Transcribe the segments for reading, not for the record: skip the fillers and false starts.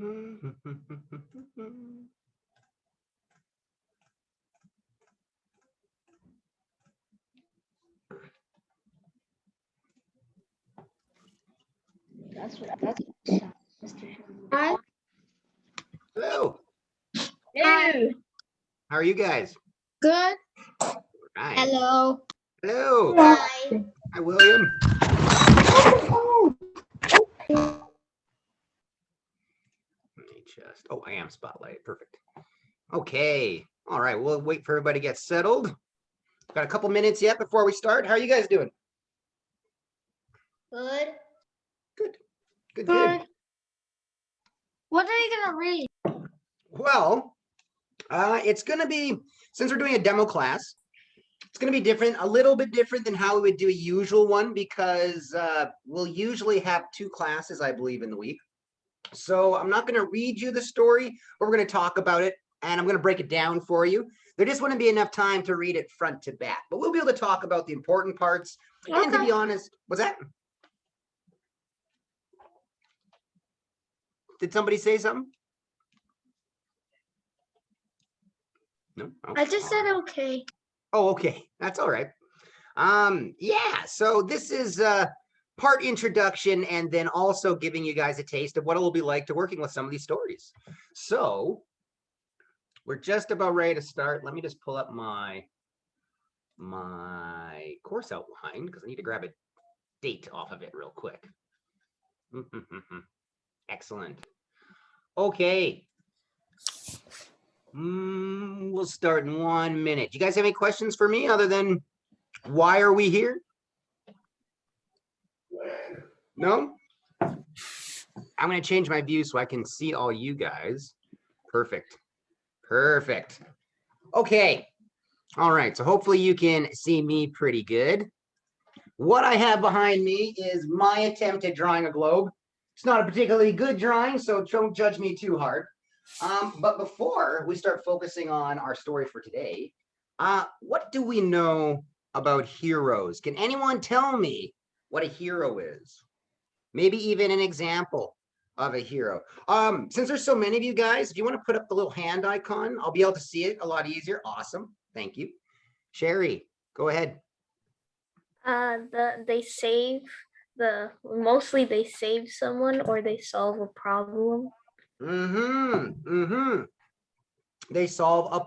That's Hi. Hello. Hi. How are you guys? Good. Right. Hello. Hello. Hi. Hi, William. Let me just, oh, I am spotlight. Perfect. Okay. All right. We'll wait for everybody to get settled. Got a couple minutes yet before we start. How are you guys doing? Good. Good. Good, good. What are you gonna read? Well, it's going to be, since we're doing a demo class, it's going to be different, a little bit different than how we would do a usual one, because we'll usually have 2 classes, I believe, in the week. So I'm not going to read you the story, but we're going to talk about it, and I'm going to break it down for you. There just wouldn't be enough time to read it front to back, but we'll be able to talk about the important parts. Okay. And to be honest, what's that? Did somebody say something? No? Okay. I just said okay. Oh, okay. That's all right. Yeah, so this is part introduction and then also giving you guys a taste of what it will be like to working with some of these stories. So we're just about ready to start. Let me just pull up my course outline because I need to grab a date off of it real quick. Excellent. Okay. We'll start in 1 minute. You guys have any questions for me other than why are we here? No? I'm going to change my view so I can see all you guys. Perfect. Perfect. Okay. All right. So hopefully you can see me pretty good. What I have behind me is my attempt at drawing a globe. It's not a particularly good drawing, so don't judge me too hard. But before we start focusing on our story for today, what do we know about heroes? Can anyone tell me what a hero is? Maybe even an example of a hero. Since there's so many of you guys, if you want to put up the little hand icon, I'll be able to see it a lot easier. Awesome. Thank you. Sherry, go ahead. Mostly they save someone or they solve a problem. They solve a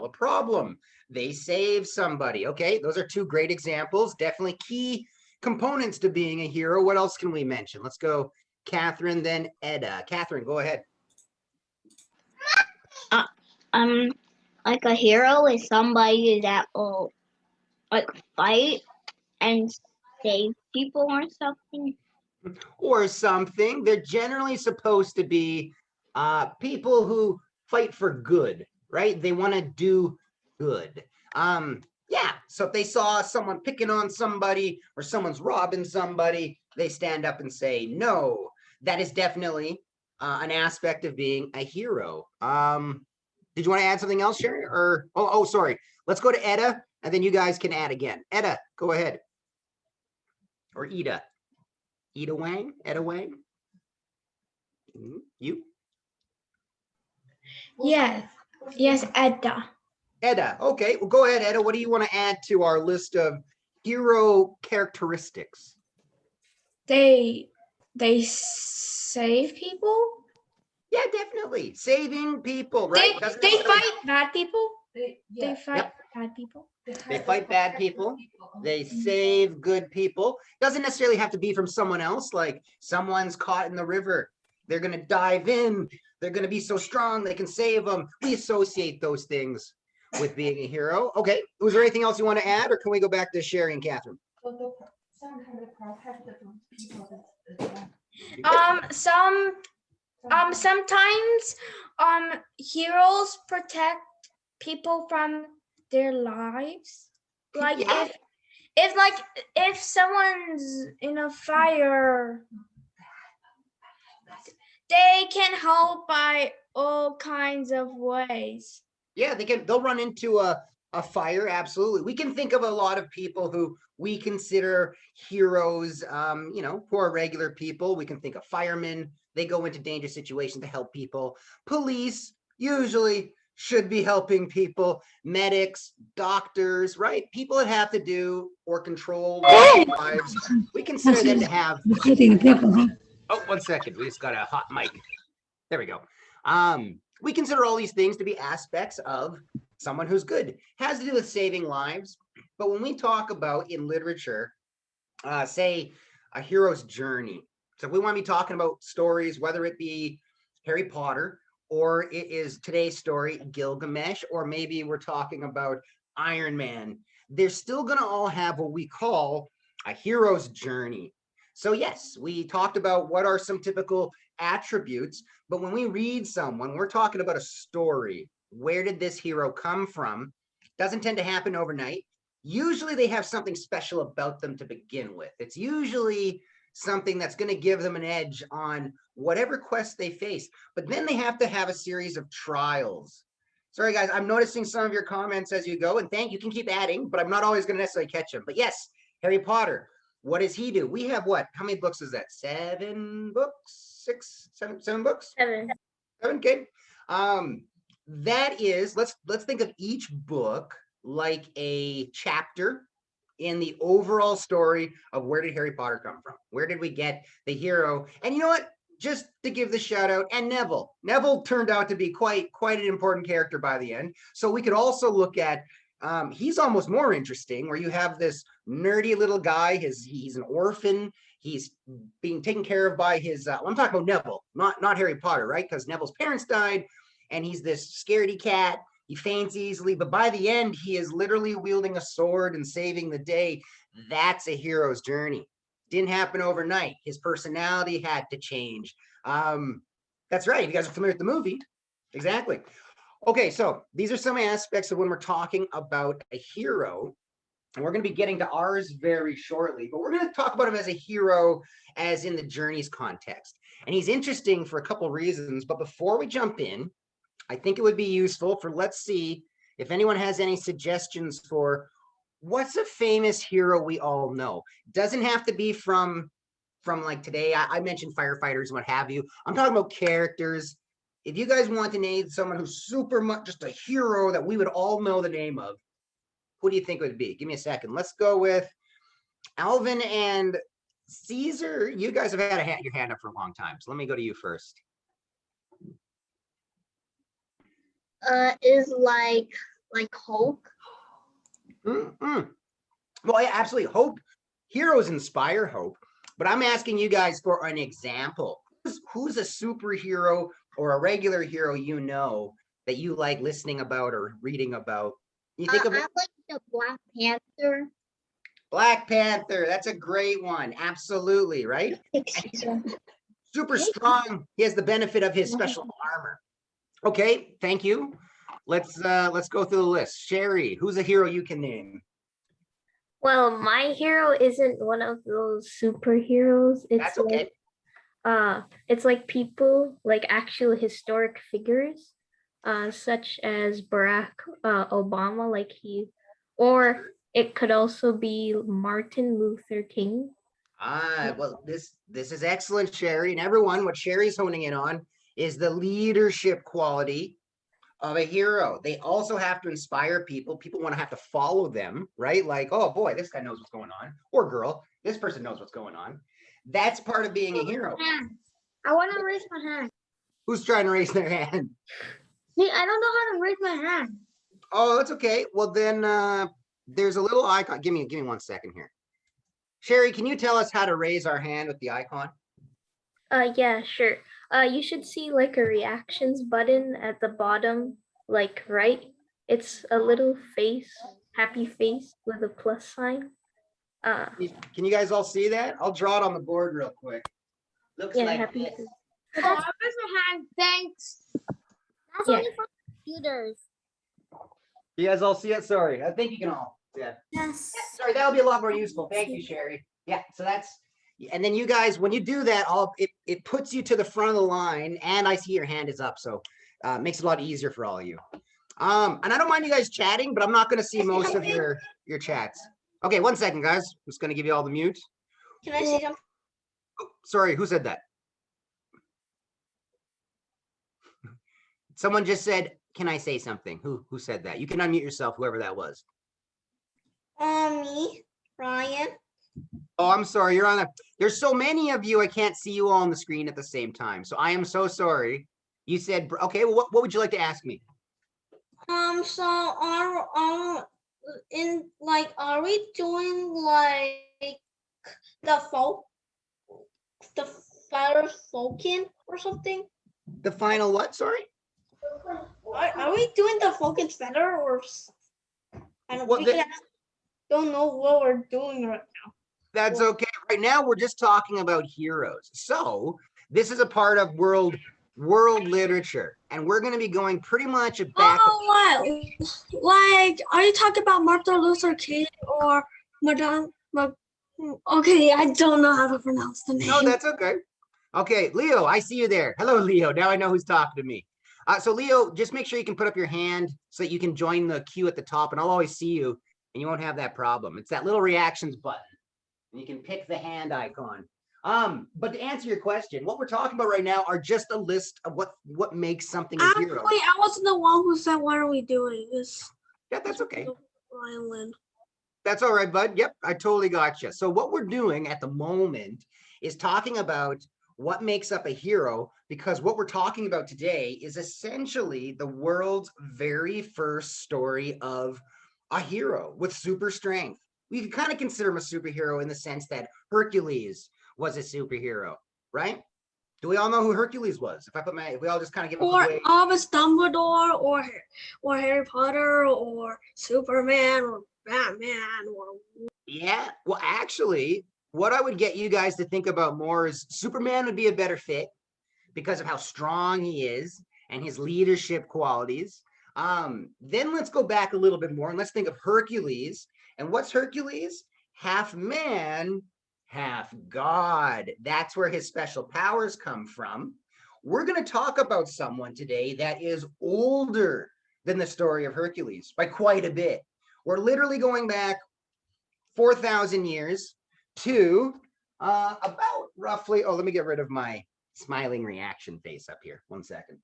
problem. They save somebody. Okay, those are 2 great examples. Definitely key components to being a hero. What else can we mention? Let's go Catherine, then Edda. Catherine, go ahead. Like a hero is somebody that will like fight and save people or something. Or something. They're generally supposed to be people who fight for good, right? They want to do good. Yeah, so if they saw someone picking on somebody or someone's robbing somebody, they stand up and say, no. That is definitely an aspect of being a hero. Did you want to add something else, Sherry? Or sorry. Let's go to Edda, and then you guys can add again. Edda, go ahead. Or Ida. Ida Wang? Edda Wang? You? Yes. Yes, Edda. Edda. Okay, well, go ahead, Edda. What do you want to add to our list of hero characteristics? They save people. Yeah, definitely. Saving people, right? They fight bad people. They fight Yep. bad people. They fight bad people. They save good people. Doesn't necessarily have to be from someone else. Like someone's caught in the river. They're going to dive in. They're going to be so strong they can save them. We associate those things with being a hero. Okay. Was there anything else you want to add, or can we go back to Sherry and Catherine? Sometimes heroes protect people from their lives. Like Yeah. if someone's in a fire, they can help by all kinds of ways. Yeah, they'll run into a A fire, absolutely. We can think of a lot of people who we consider heroes, who are regular people. We can think of firemen. They go into dangerous situations to help people. Police usually should be helping people. Medics, doctors, right? People that have to do or control lives. We consider them to have. Oh, 1 second. We just got a hot mic. There we go. We consider all these things to be aspects of someone who's good. Has to do with saving lives. But when we talk about in literature, say a hero's journey. So we want to be talking about stories, whether it be Harry Potter, or it is today's story, Gilgamesh, or maybe we're talking about Iron Man. They're still going to all have what we call a hero's journey. So yes, we talked about what are some typical attributes, but when we read someone, we're talking about a story. Where did this hero come from? Doesn't tend to happen overnight. Usually they have something special about them to begin with. It's usually something that's going to give them an edge on whatever quest they face. But then they have to have a series of trials. Sorry, guys, I'm noticing some of your comments as you go, and you can keep adding, but I'm not always going to necessarily catch them. But yes, Harry Potter. What does he do? We have what? How many books is that? 7 books? 6, 7 books? 7. 7, okay. That is, let's think of each book like a chapter in the overall story of where did Harry Potter come from? Where did we get the hero? And you know what? Just to give the shout out, and Neville. Neville turned out to be quite an important character by the end. So we could also look at, he's almost more interesting, where you have this nerdy little guy. He's an orphan. He's being taken care of by his, I'm talking about Neville, not Harry Potter, right? Because Neville's parents died, and he's this scaredy cat. He faints easily, but by the end, he is literally wielding a sword and saving the day. That's a hero's journey. Didn't happen overnight. His personality had to change. That's right. You guys are familiar with the movie. Exactly. Okay, so these are some aspects of when we're talking about a hero. And we're going to be getting to ours very shortly, but we're going to talk about him as a hero as in the journeys context. And he's interesting for a couple of reasons. But before we jump in, I think it would be useful for, let's see if anyone has any suggestions for what's a famous hero we all know. Doesn't have to be from like today. I mentioned firefighters and what have you. I'm talking about characters. If you guys want to name someone who's super much just a hero that we would all know the name of, who do you think it would be? Give me a second. Let's go with Alvin and Caesar. You guys have had your hand up for a long time, so let me go to you first. Is like Hulk. Well, yeah, absolutely. Hope. Heroes inspire hope, but I'm asking you guys for an example. Who's a superhero or a regular hero you know that you like listening about or reading about? You think of I like the Black Panther. Black Panther. That's a great one. Absolutely, right? Super strong. He has the benefit of his special armor. Okay, thank you. Let's go through the list. Sherry, who's a hero you can name? Well, my hero isn't one of those superheroes. That's okay. It's like people, like actual historic figures, such as Barack Obama, or it could also be Martin Luther King. Well, this is excellent, Sherry. And everyone, what Sherry's honing in on is the leadership quality of a hero. They also have to inspire people. People want to have to follow them, right? Like, oh boy, this guy knows what's going on. Or girl, this person knows what's going on. That's part of being a hero. I want to raise my hand. Who's trying to raise their hand? See, I don't know how to raise my hand. Oh, that's okay. Well, then there's a little icon. Give me 1 second here. Sherry, can you tell us how to raise our hand with the icon? Yeah, sure. You should see like a reactions button at the bottom, like right. It's a little face, happy face with a plus sign. Can you guys all see that? I'll draw it on the board real quick. Looks Yeah, like happy this. face. Oh, I raised my hand. Thanks. That's Yeah. only for computers. You guys all see it? Sorry, I think you can all. Yeah. Yes. Sorry, that'll be a lot more useful. Thank you, Sherry. Yeah, so that's, and then you guys, when you do that, it puts you to the front of the line, and I see your hand is up, so makes it a lot easier for all of you. And I don't mind you guys chatting, but I'm not going to see most of your chats. Okay, 1 second, guys. I'm just going to give you all the mute. Can I say something? Oh, sorry, who said that? Someone just said, "Can I say something?" Who said that? You can unmute yourself, whoever that was. Me, Ryan. Oh, I'm sorry. You're on the. There's so many of you. I can't see you all on the screen at the same time. So I am so sorry. You said, okay. Well, what would you like to ask me? So are we doing like the final Falcon or something? The final what? Sorry. Are we doing the Falcon feather or? Don't know what we're doing right now. That's okay. Right now, we're just talking about heroes. So this is a part of world literature, and we're going to be going pretty much back. Oh, like, are you talking about Martin Luther King or Madame? Okay, I don't know how to pronounce the name. No, that's okay. Okay, Leo, I see you there. Hello, Leo. Now I know who's talking to me. So Leo, just make sure you can put up your hand so that you can join the queue at the top, and I'll always see you, and you won't have that problem. It's that little reactions button, and you can pick the hand icon. But to answer your question, what we're talking about right now are just a list of what makes something a hero. Wait, I wasn't the one who said, "What are we doing?" Yeah, that's okay. Violin. That's all right, bud. Yep, I totally got you. So what we're doing at the moment is talking about what makes up a hero, because what we're talking about today is essentially the world's very first story of a hero with super strength. We can kind of consider him a superhero in the sense that Hercules was a superhero, right? Do we all know who Hercules was? If we all just kind of give a quick way. Albus Dumbledore or Harry Potter or Superman or Batman or. Yeah, well, actually, what I would get you guys to think about more is Superman would be a better fit because of how strong he is and his leadership qualities. Then let's go back a little bit more and let's think of Hercules. And what's Hercules? Half man, half god. That's where his special powers come from. We're going to talk about someone today that is older than the story of Hercules by quite a bit. We're literally going back 4,000 years to about roughly, let me get rid of my smiling reaction face up here. 1 second.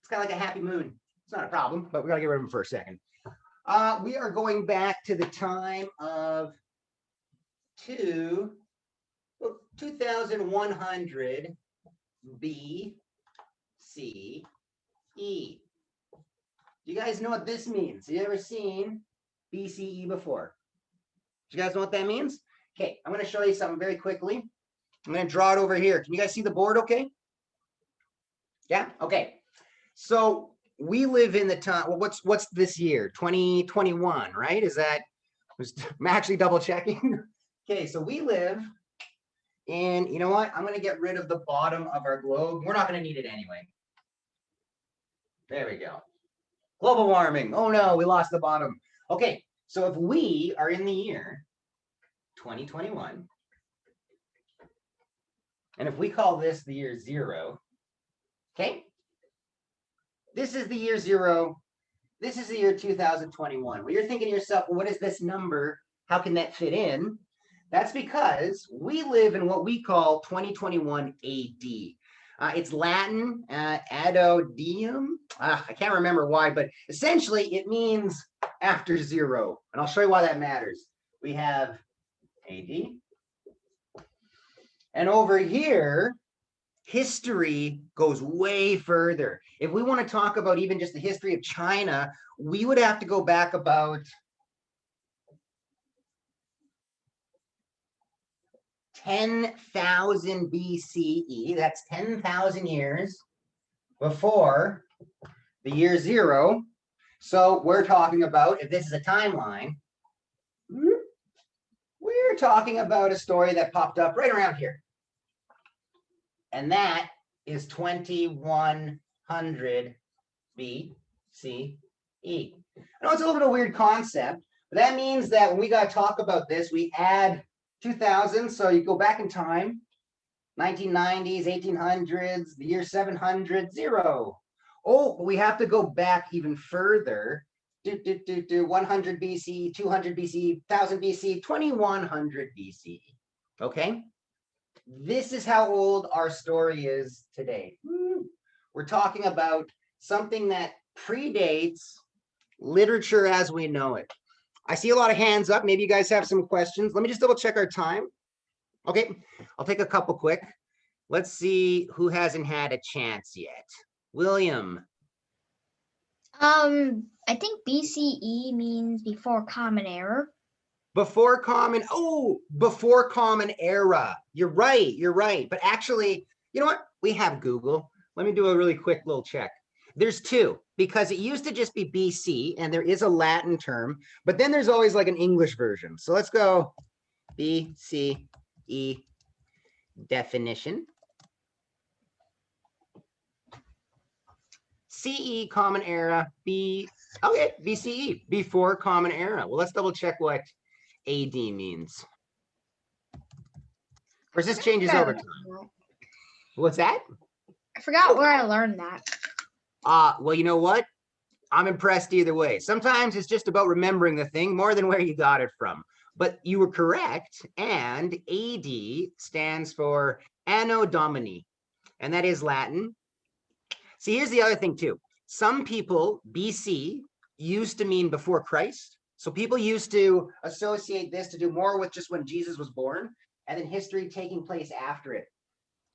It's kind of like a happy moon. It's not a problem, but we got to get rid of them for a second. We are going back to the time of 2100 BCE. Do you guys know what this means? Have you ever seen BCE before? Do you guys know what that means? Okay, I'm going to show you something very quickly. I'm going to draw it over here. Can you guys see the board okay? Yeah? Okay. So we live in the time, well, what's this year? 2021, right? I'm actually double checking. Okay, so we live in, you know what? I'm going to get rid of the bottom of our globe. We're not going to need it anyway. There we go. Global warming. Oh no, we lost the bottom. Okay, so if we are in the year 2021, and if we call this the year 0, okay? This is the year 0. This is the year 2021. Well, you're thinking to yourself, well, what is this number? How can that fit in? That's because we live in what we call 2021 AD. It's Latin, Ado Diem. I can't remember why, but essentially it means after 0. And I'll show you why that matters. We have AD. And over here, history goes way further. If we want to talk about even just the history of China, we would have to go back about 10,000 BCE. That's 10,000 years before the year 0. So we're talking about, if this is a timeline, we're talking about a story that popped up right around here. And that is 2100 BCE. I know it's a little bit of a weird concept, but that means that when we got to talk about this, we add 2000. So you go back in time, 1990s, 1800s, the year 700, 0. Oh, but we have to go back even further. 100 BC, 200 BC, 1000 BC, 2100 BC. Okay. This is how old our story is today. We're talking about something that predates literature as we know it. I see a lot of hands up. Maybe you guys have some questions. Let me just double check our time. Okay, I'll take a couple quick. Let's see who hasn't had a chance yet. William. I think BCE means before Common Era. Before common, before common era. You're right. But actually, you know what? We have Google. Let me do a really quick little check. There's two, because it used to just be BC, and there is a Latin term, but then there's always like an English version. So let's go BCE definition. CE, common era, BCE, before common era. Well, let's double check what AD means. Of course, this changes over time. What's that? I forgot where I learned that. Well, you know what? I'm impressed either way. Sometimes it's just about remembering the thing more than where you got it from. But you were correct, and AD stands for Anno Domini, and that is Latin. See, here's the other thing too. Some people, BC, used to mean before Christ. So people used to associate this to do more with just when Jesus was born, and then history taking place after it.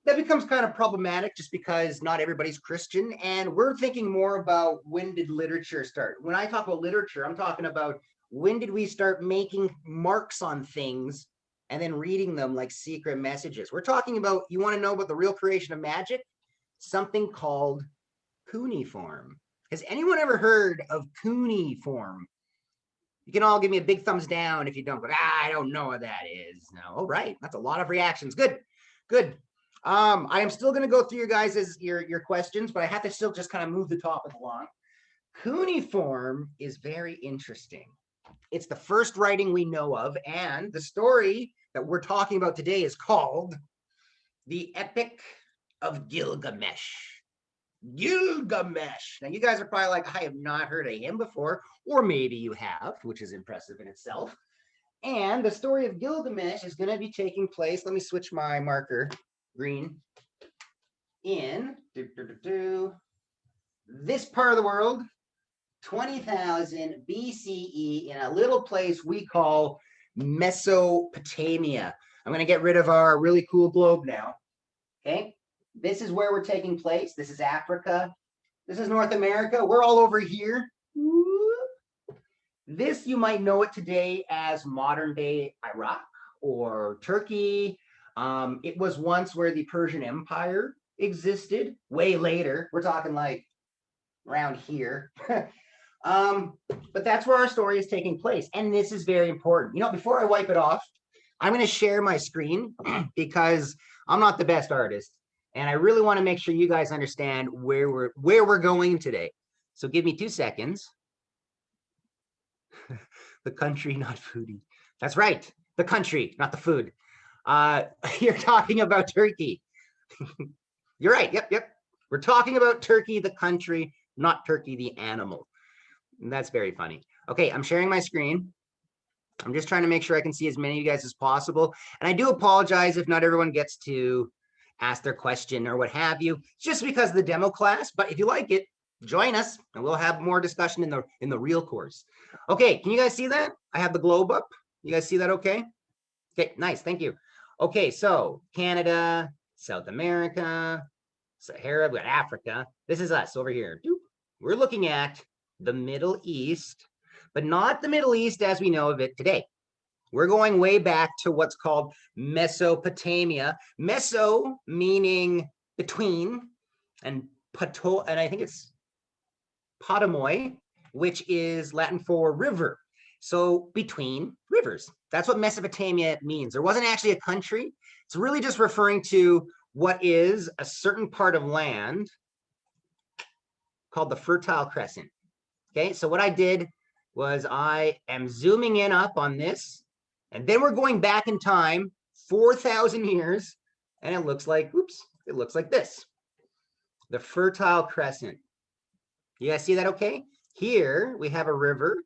That becomes kind of problematic just because not everybody's Christian, and we're thinking more about when did literature start. When I talk about literature, I'm talking about when did we start making marks on things and then reading them like secret messages. We're talking about, you want to know about the real creation of magic? Something called cuneiform. Has anyone ever heard of cuneiform? You can all give me a big thumbs down if you don't, but I don't know what that is. No, all right, that's a lot of reactions. Good. I am still going to go through your guys' your questions, but I have to still just kind of move the topic along. Cuneiform is very interesting. It's the first writing we know of, and the story that we're talking about today is called the Epic of Gilgamesh. Gilgamesh. Now, you guys are probably like, I have not heard of him before, or maybe you have, which is impressive in itself. And the story of Gilgamesh is going to be taking place. Let me switch my marker, green, in this part of the world, 20,000 BCE, in a little place we call Mesopotamia. I'm going to get rid of our really cool globe now. Okay. This is where we're taking place. This is Africa. This is North America. We're all over here. This, you might know it today as modern day Iraq or Turkey. It was once where the Persian Empire existed. Way later. We're talking like around here. But that's where our story is taking place. And this is very important. You know, before I wipe it off, I'm going to share my screen because I'm not the best artist. And I really want to make sure you guys understand where we're going today. So give me 2 seconds. The country, not foodie. That's right. The country, not the food. You're talking about Turkey. You're right. Yep. We're talking about Turkey, the country, not Turkey, the animal. And that's very funny. Okay, I'm sharing my screen. I'm just trying to make sure I can see as many of you guys as possible. And I do apologize if not everyone gets to ask their question or what have you, just because of the demo class. But if you like it, join us and we'll have more discussion in the real course. Okay, can you guys see that? I have the globe up. You guys see that okay? Okay, nice, thank you. Okay, so Canada, South America, Sahara, we got Africa. This is us over here. We're looking at the Middle East, but not the Middle East as we know of it today. We're going way back to what's called Mesopotamia. Meso meaning between, and pato, and I think it's potamoi, which is Latin for river. So between rivers. That's what Mesopotamia means. There wasn't actually a country. It's really just referring to what is a certain part of land called the Fertile Crescent. Okay, so what I did was I am zooming in up on this, and then we're going back in time 4,000 years, and it looks like, oops, it looks like this. The Fertile Crescent. You guys see that okay? Here we have a river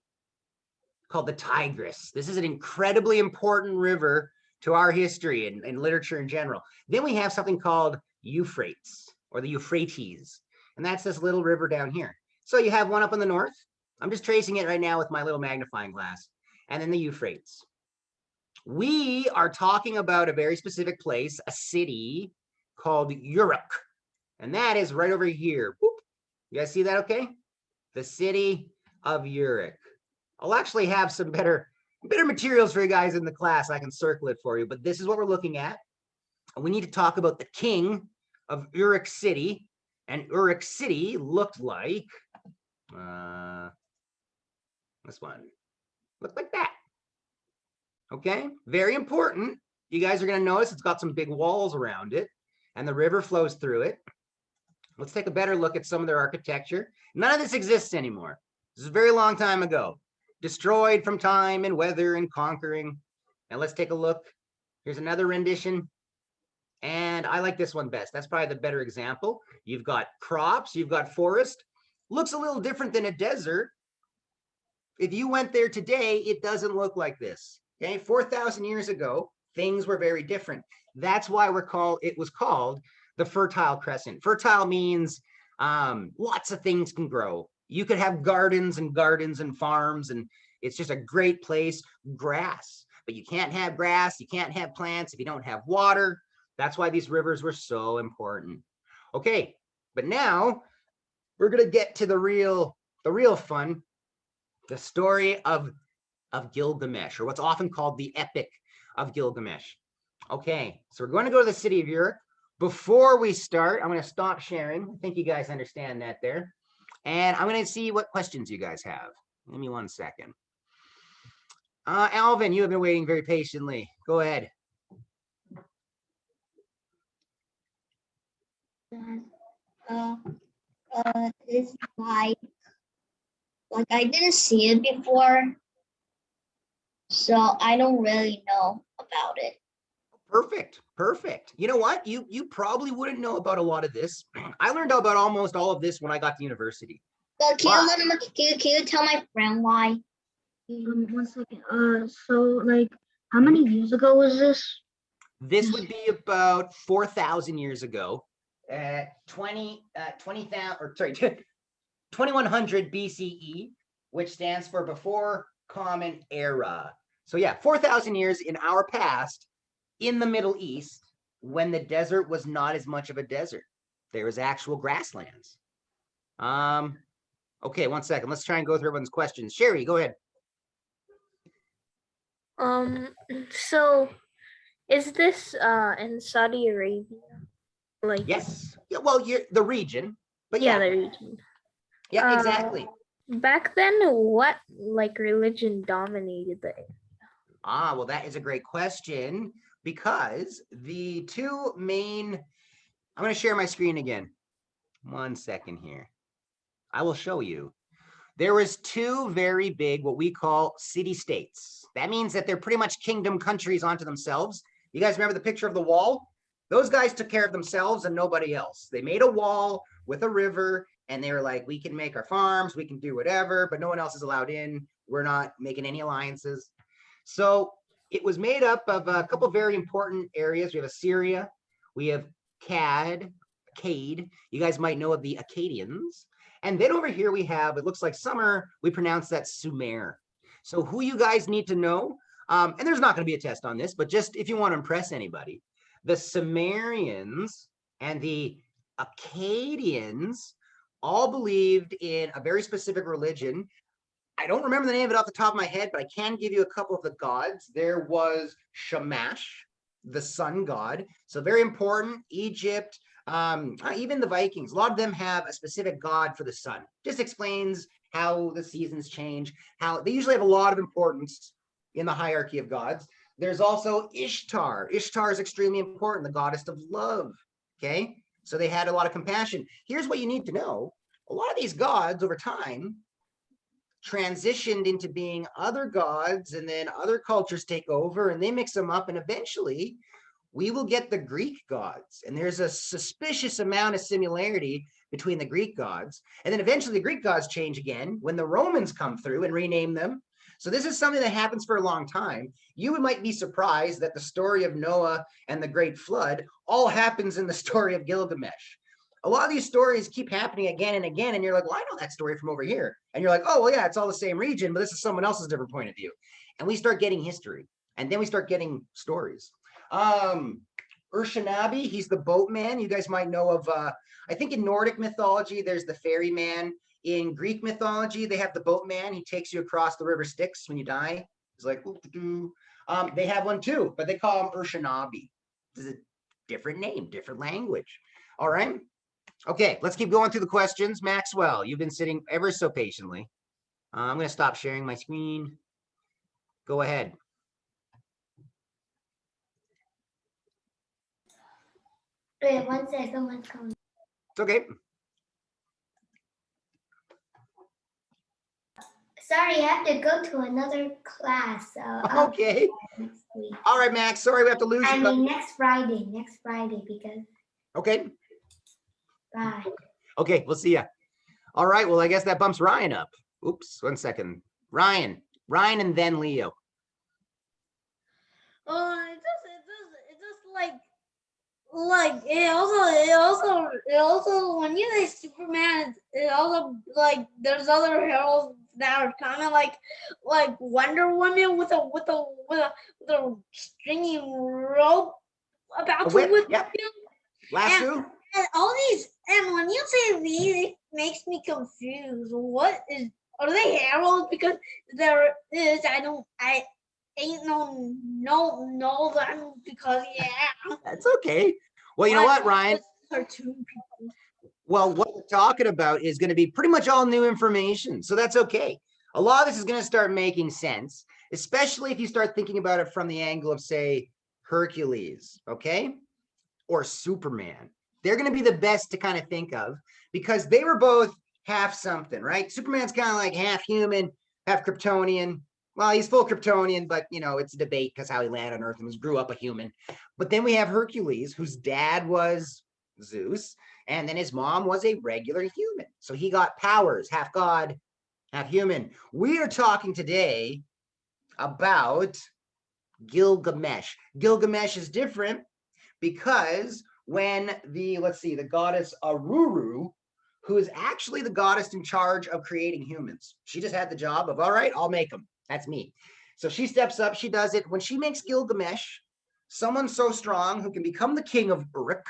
called the Tigris. This is an incredibly important river to our history and literature in general. Then we have something called Euphrates or the Euphrates, and that's this little river down here. So you have one up in the north. I'm just tracing it right now with my little magnifying glass, and then the Euphrates. We are talking about a very specific place, a city called Uruk, and that is right over here. Boop. You guys see that okay? The city of Uruk. I'll actually have some better materials for you guys in the class. I can circle it for you, but this is what we're looking at. And we need to talk about the king of Uruk City. And Uruk City looked like this one. Looked like that. Okay, very important. You guys are going to notice it's got some big walls around it, and the river flows through it. Let's take a better look at some of their architecture. None of this exists anymore. This is a very long time ago. Destroyed from time and weather and conquering. And let's take a look. Here's another rendition. And I like this one best. That's probably the better example. You've got crops, you've got forest. Looks a little different than a desert. If you went there today, it doesn't look like this. Okay, 4,000 years ago, things were very different. That's why it was called the Fertile Crescent. Fertile means lots of things can grow. You could have gardens and farms, and it's just a great place. Grass, but you can't have grass, you can't have plants if you don't have water. That's why these rivers were so important. Okay, but now we're gonna get to the real fun, the story of Gilgamesh, or what's often called the Epic of Gilgamesh. Okay, so we're going to go to the city of Uruk. Before we start, I'm going to stop sharing. I think you guys understand that there. And I'm going to see what questions you guys have. Give me 1 second. Alvin, you have been waiting very patiently. Go ahead. It's like I didn't see it before, so I don't really know about it. Perfect. You know what? You probably wouldn't know about a lot of this. I learned about almost all of this when I got to university. But can you tell my friend why? 1 second. So like, how many years ago was this? This would be about 4,000 years ago. 2100 BCE, which stands for before Common Era. So yeah, 4,000 years in our past in the Middle East, when the desert was not as much of a desert. There was actual grasslands. Okay, 1 second. Let's try and go through everyone's questions. Sherry, go ahead. So is this in Saudi Arabia? Like, yes. Yeah, well, you're the region, but yeah, yeah. the region. Yeah, exactly. Back then, what like religion dominated the area? Well, that is a great question, because the two main, I'm going to share my screen again. 1 second here. I will show you. There was two very big, what we call city-states. That means that they're pretty much kingdom countries onto themselves. You guys remember the picture of the wall? Those guys took care of themselves and nobody else. They made a wall with a river, and they were like, we can make our farms, we can do whatever, but no one else is allowed in. We're not making any alliances. So it was made up of a couple of very important areas. We have Assyria, we have Akkad. You guys might know of the Akkadians. And then over here we have, it looks like summer, we pronounce that Sumer. So who you guys need to know, and there's not going to be a test on this, but just if you want to impress anybody, the Sumerians and the Akkadians all believed in a very specific religion. I don't remember the name of it off the top of my head, but I can give you a couple of the gods. There was Shamash, the sun god. So very important. Egypt, even the Vikings, a lot of them have a specific god for the sun. Just explains how the seasons change, how they usually have a lot of importance in the hierarchy of gods. There's also Ishtar. Ishtar is extremely important, the goddess of love. Okay, so they had a lot of compassion. Here's what you need to know. A lot of these gods over time transitioned into being other gods, and then other cultures take over and they mix them up, and eventually we will get the Greek gods. And there's a suspicious amount of similarity between the Greek gods. And then eventually the Greek gods change again when the Romans come through and rename them. So this is something that happens for a long time. You might be surprised that the story of Noah and the Great Flood all happens in the story of Gilgamesh. A lot of these stories keep happening again and again, and you're like, well, I know that story from over here. And you're like, oh, well, yeah, it's all the same region, but this is someone else's different point of view. And we start getting history, and then we start getting stories. Urshanabi, he's the boatman. You guys might know of, I think in Nordic mythology, there's the ferryman. In Greek mythology, they have the boatman. He takes you across the river Styx when you die. It's like, they have one too, but they call him Urshanabi. This is a different name, different language. All right. Okay, let's keep going through the questions. Maxwell, you've been sitting ever so patiently. I'm going to stop sharing my screen. Go ahead. Wait, 1 second, what's coming? It's okay. Sorry, I have to go to another class. So I'll Okay. next week. All right, Max. Sorry we have to lose I you. mean, next Friday, because Okay. bye. Okay, we'll see ya. All right, well, I guess that bumps Ryan up. Oops, 1 second. Ryan, and then Leo. Oh, it just like it also when you say Superman, it also like there's other heroes that are kind of like Wonder Woman with a stringy rope about A to whip, whip yep. you. Lasso. And all these, and when you say these, it makes me confused. What is, are they heroes? Because there is, I ain't no them because yeah. That's okay. Well, you know what, Ryan? Cartoon people. Well, what we're talking about is going to be pretty much all new information. So that's okay. A lot of this is going to start making sense, especially if you start thinking about it from the angle of, say, Hercules, okay? Or Superman. They're going to be the best to kind of think of because they were both half something, right? Superman's kind of like half human, half Kryptonian. Well, he's full Kryptonian, but you know, it's a debate because how he landed on Earth and grew up a human. But then we have Hercules, whose dad was Zeus, and then his mom was a regular human. So he got powers, half god, half human. We are talking today about Gilgamesh. Gilgamesh is different because when the goddess Aruru, who is actually the goddess in charge of creating humans, she just had the job of, all right, I'll make them. That's me. So she steps up, she does it. When she makes Gilgamesh, someone so strong who can become the king of Uruk.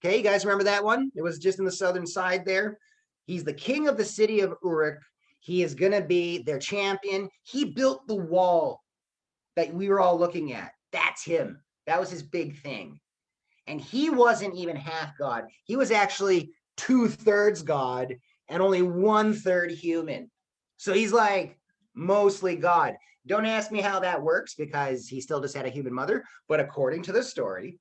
Okay, you guys remember that one? It was just in the southern side there. He's the king of the city of Uruk. He is going to be their champion. He built the wall that we were all looking at. That's him. That was his big thing. And he wasn't even half God. He was actually 2/3 God and only 1/3 human. So he's like mostly God. Don't ask me how that works because he still just had a human mother. But according to the story,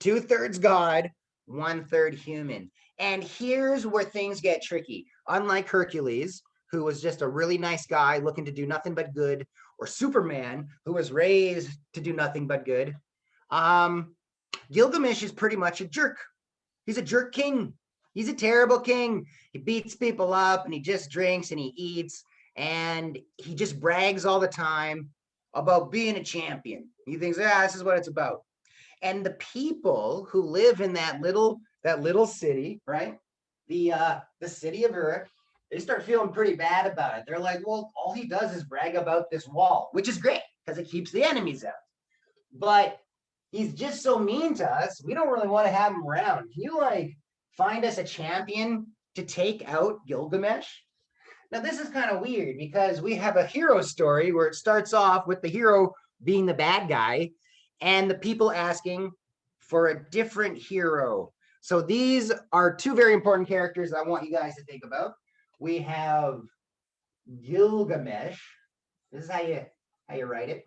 2/3 God, 1/3 human. And here's where things get tricky. Unlike Hercules, who was just a really nice guy looking to do nothing but good, or Superman, who was raised to do nothing but good, Gilgamesh is pretty much a jerk. He's a jerk king. He's a terrible king. He beats people up and he just drinks and he eats and he just brags all the time about being a champion. He thinks, this is what it's about. And the people who live in that little city, right? The city of Uruk, they start feeling pretty bad about it. They're like, well, all he does is brag about this wall, which is great because it keeps the enemies out. But he's just so mean to us. We don't really want to have him around. Can you like find us a champion to take out Gilgamesh? Now, this is kind of weird because we have a hero story where it starts off with the hero being the bad guy and the people asking for a different hero. So these are two very important characters I want you guys to think about. We have Gilgamesh. This is how you write it.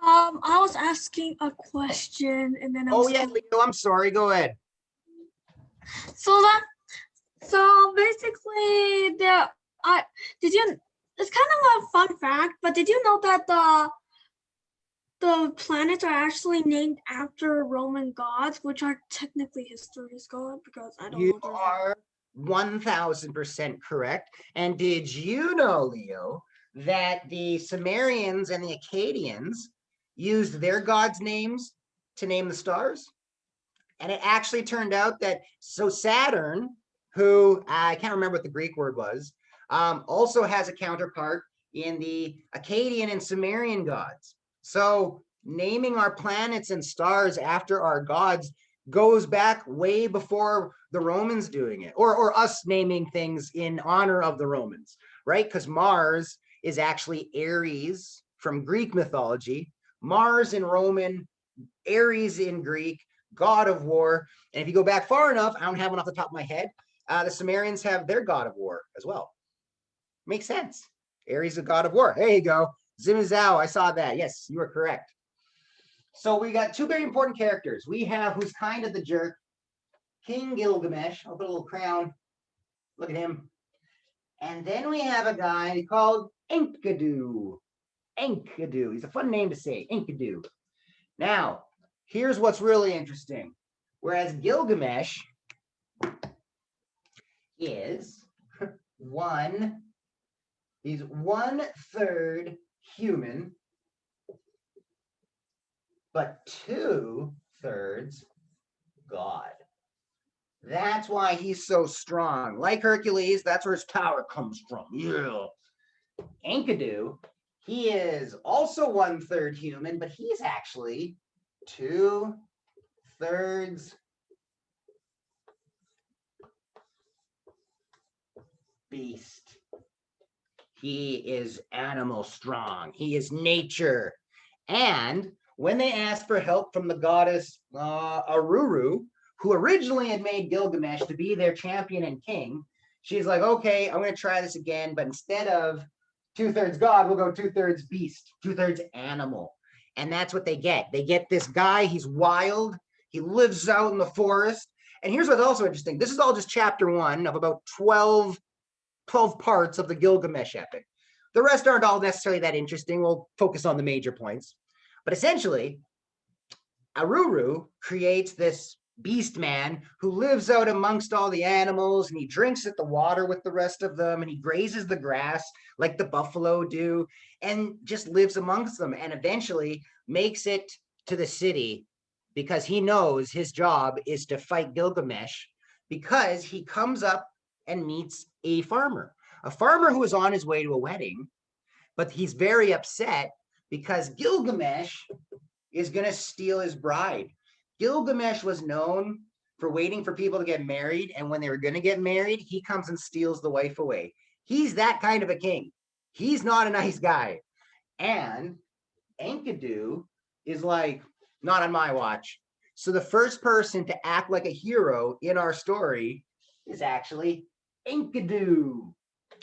I was asking a question and then Leo, I'm sorry. Go ahead. So basically it's kind of a fun fact, but did you know that the planets are actually named after Roman gods, which are technically historic god because I don't You know. are 1000% correct. And did you know, Leo, that the Sumerians and the Akkadians used their gods' names to name the stars? And it actually turned out that Saturn, who I can't remember what the Greek word was, also has a counterpart in the Akkadian and Sumerian gods. So naming our planets and stars after our gods goes back way before the Romans doing it, or us naming things in honor of the Romans, right? Because Mars is actually Ares from Greek mythology, Mars in Roman, Ares in Greek, god of war. And if you go back far enough, I don't have one off the top of my head, the Sumerians have their god of war as well. Makes sense. Ares is a god of war. There you go. Zimizao, I saw that. Yes, you are correct. So we got two very important characters. We have who's kind of the jerk, King Gilgamesh. I'll put a little crown. Look at him. And then we have a guy called Enkidu. Enkidu. He's a fun name to say, Enkidu. Now, here's what's really interesting. Whereas Gilgamesh is he's 1/3 human, but 2/3 God. That's why he's so strong. Like Hercules, that's where his power comes from. Yeah. Enkidu, he is also 1/3 human, but he's actually 2/3 beast. He is animal strong. He is nature. And when they asked for help from the goddess Aruru, who originally had made Gilgamesh to be their champion and king, she's like, okay, I'm going to try this again, but instead of 2/3 God, we'll go 2/3 beast, 2/3 animal. And that's what they get. They get this guy, he's wild, he lives out in the forest. And here's what's also interesting. This is all just chapter 1 of about 12 parts of the Gilgamesh epic. The rest aren't all necessarily that interesting. We'll focus on the major points. But essentially, Aruru creates this beast man who lives out amongst all the animals, and he drinks at the water with the rest of them, and he grazes the grass like the buffalo do, and just lives amongst them, and eventually makes it to the city because he knows his job is to fight Gilgamesh, because he comes up and meets a farmer who is on his way to a wedding, but he's very upset because Gilgamesh is going to steal his bride. Gilgamesh was known for waiting for people to get married, and when they were going to get married, he comes and steals the wife away. He's that kind of a king. He's not a nice guy. And Enkidu is like, not on my watch. So the first person to act like a hero in our story is actually Enkidu.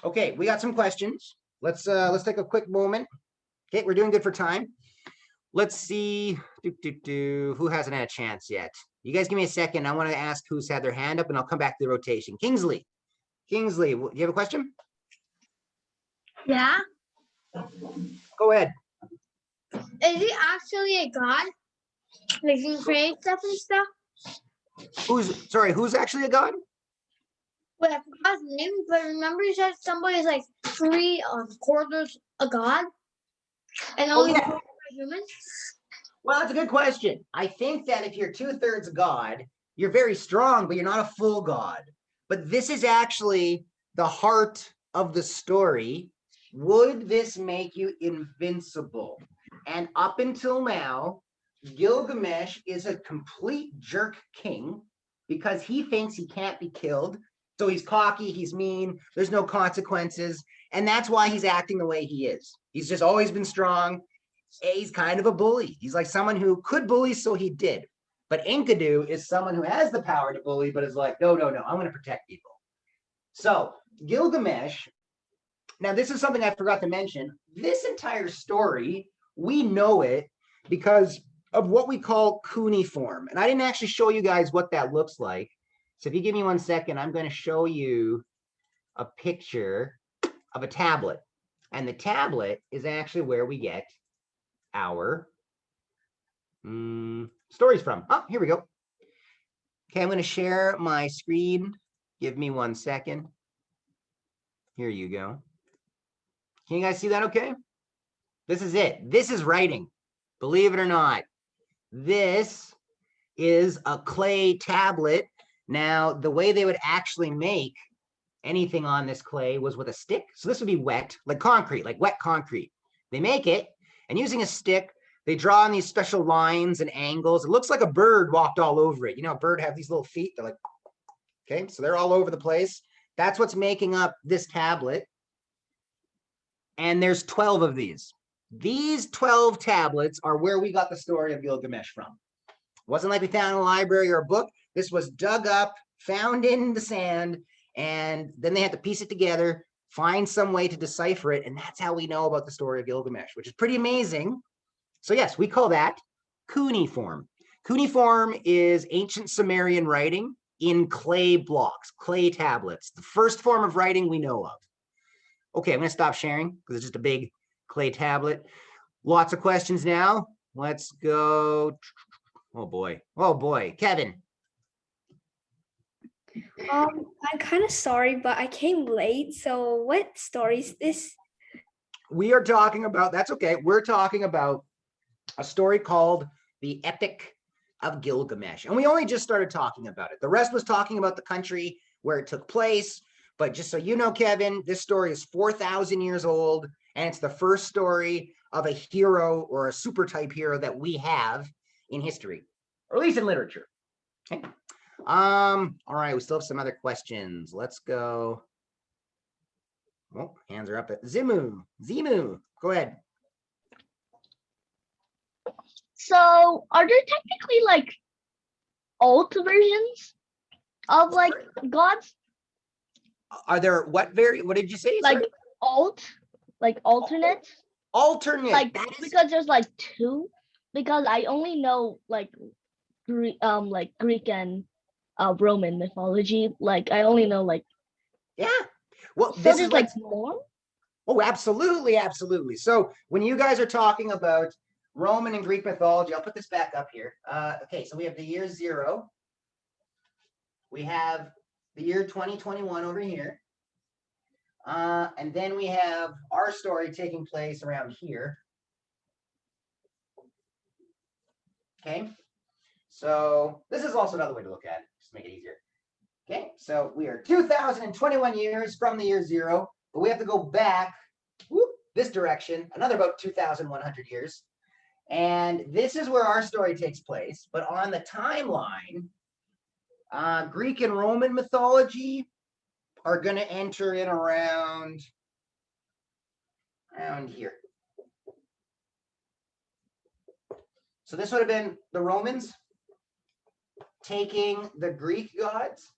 Okay, we got some questions. Let's take a quick moment. Okay, we're doing good for time. Let's see who hasn't had a chance yet. You guys give me a second. I want to ask who's had their hand up, and I'll come back to the rotation. Kingsley, do you have a question? Yeah. Go ahead. Is he actually a god? Like he creates stuff and stuff? Who's actually a god? Well, I forgot his name, but remember you said somebody's like 3/4 a god? And only 4 are humans? Well, that's a good question. I think that if you're 2/3 God, you're very strong, but you're not a full God. But this is actually the heart of the story. Would this make you invincible? And up until now, Gilgamesh is a complete jerk king because he thinks he can't be killed. So he's cocky, he's mean, there's no consequences. And that's why he's acting the way he is. He's just always been strong. He's kind of a bully. He's like someone who could bully, so he did. But Enkidu is someone who has the power to bully, but is like, no, I'm going to protect people. So Gilgamesh, now this is something I forgot to mention. This entire story, we know it because of what we call cuneiform. And I didn't actually show you guys what that looks like. So if you give me 1 second, I'm going to show you a picture of a tablet. And the tablet is actually where we get our Stories from. Oh, here we go. Okay, I'm going to share my screen. Give me 1 second. Here you go. Can you guys see that okay? This is it. This is writing. Believe it or not. This is a clay tablet. Now, the way they would actually make anything on this clay was with a stick. So this would be wet, like concrete, like wet concrete. They make it, and using a stick, they draw on these special lines and angles. It looks like a bird walked all over it. You know, a bird have these little feet. They're like, okay, so they're all over the place. That's what's making up this tablet. And there's 12 of these. These 12 tablets are where we got the story of Gilgamesh from. It wasn't like we found in a library or a book. This was dug up, found in the sand, and then they had to piece it together, find some way to decipher it, and that's how we know about the story of Gilgamesh, which is pretty amazing. So yes, we call that cuneiform. Cuneiform is ancient Sumerian writing in clay blocks, clay tablets, the first form of writing we know of. Okay, I'm going to stop sharing because it's just a big clay tablet. Lots of questions now. Let's go. Oh boy, Kevin. I'm kind of sorry, but I came late. So what story is this? We are talking about, that's okay. We're talking about a story called The Epic of Gilgamesh. And we only just started talking about it. The rest was talking about the country where it took place. But just so you know, Kevin, this story is 4,000 years old, and it's the first story of a hero or a super type hero that we have in history, or at least in literature. Okay. All right, we still have some other questions. Let's go. Oh, hands are up at Zimu. Go ahead. So, are there technically like alt versions of like gods? Are there what did you say? Like Sorry? Alternate? Alternate. Like because there's like two. Because I only know like Greek and Roman mythology. Like I only know like. Yeah. Well, So this there's is like more. Oh, absolutely. So when you guys are talking about Roman and Greek mythology, I'll put this back up here. Okay, so we have the year 0. We have the year 2021 over here. And then we have our story taking place around here. Okay, so this is also another way to look at it, just to make it easier. Okay, so we are 2021 years from the year 0, but we have to go back this direction, another about 2,100 years. And this is where our story takes place. But on the timeline, Greek and Roman mythology are going to enter in around here. So this would have been the Romans taking the Greek gods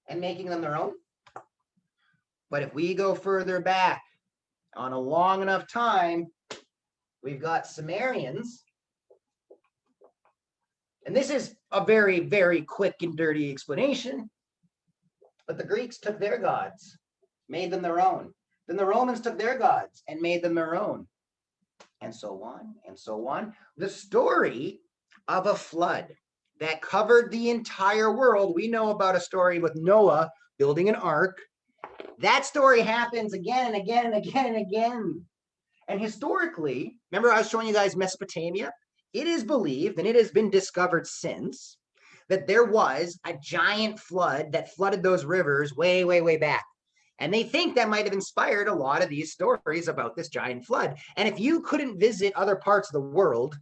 and making them their own. But if we go further back on a long enough time, we've got Sumerians. And this is a very, very quick and dirty explanation. But the Greeks took their gods, made them their own. Then the Romans took their gods and made them their own. And so on and so on. The story of a flood that covered the entire world. We know about a story with Noah building an ark. That story happens again and again and again and again. And historically, remember I was showing you guys Mesopotamia? It is believed, and it has been discovered since, that there was a giant flood that flooded those rivers way, way, way back. And they think that might have inspired a lot of these stories about this giant flood. And if you couldn't visit other parts of the world,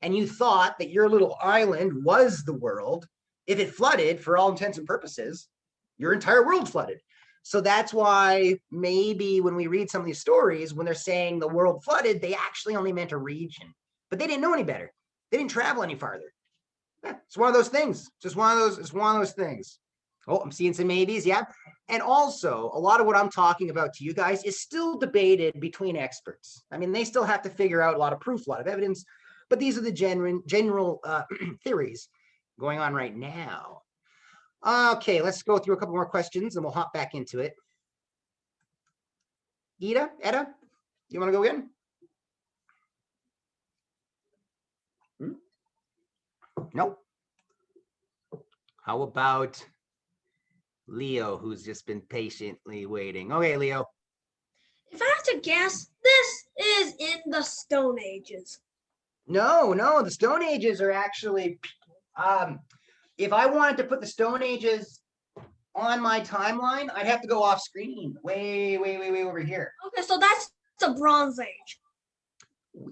and you thought that your little island was the world, if it flooded, for all intents and purposes, your entire world flooded. So that's why maybe when we read some of these stories, when they're saying the world flooded, they actually only meant a region. But they didn't know any better. They didn't travel any farther. It's one of those things. It's one of those things. Oh, I'm seeing some maybes, yeah. And also, a lot of what I'm talking about to you guys is still debated between experts. I mean, they still have to figure out a lot of proof, a lot of evidence, but these are the general theories going on right now. Okay, let's go through a couple more questions and we'll hop back into it. Etta, you want to go in? Nope. How about Leo, who's just been patiently waiting? Okay, Leo. If I have to guess, this is in the Stone Ages. No, the Stone Ages are actually, if I wanted to put the Stone Ages on my timeline, I'd have to go off screen, way over here. Okay, so that's the Bronze Age.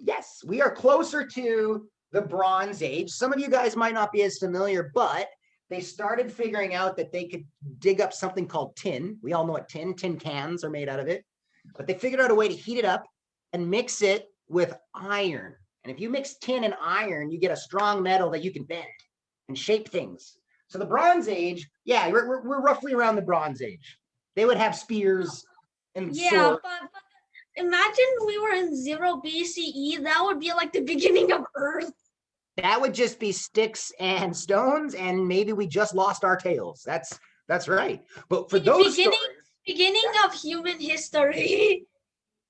Yes, we are closer to the Bronze Age. Some of you guys might not be as familiar, but they started figuring out that they could dig up something called tin. We all know what tin cans are made out of it, but they figured out a way to heat it up and mix it with iron. And if you mix tin and iron, you get a strong metal that you can bend and shape things. So the Bronze Age, yeah, we're roughly around the Bronze Age. They would have spears and swords. But imagine we were in 0 BCE. That would be like the beginning of Earth. That would just be sticks and stones, and maybe we just lost our tails. That's right. But for those beginning of human history.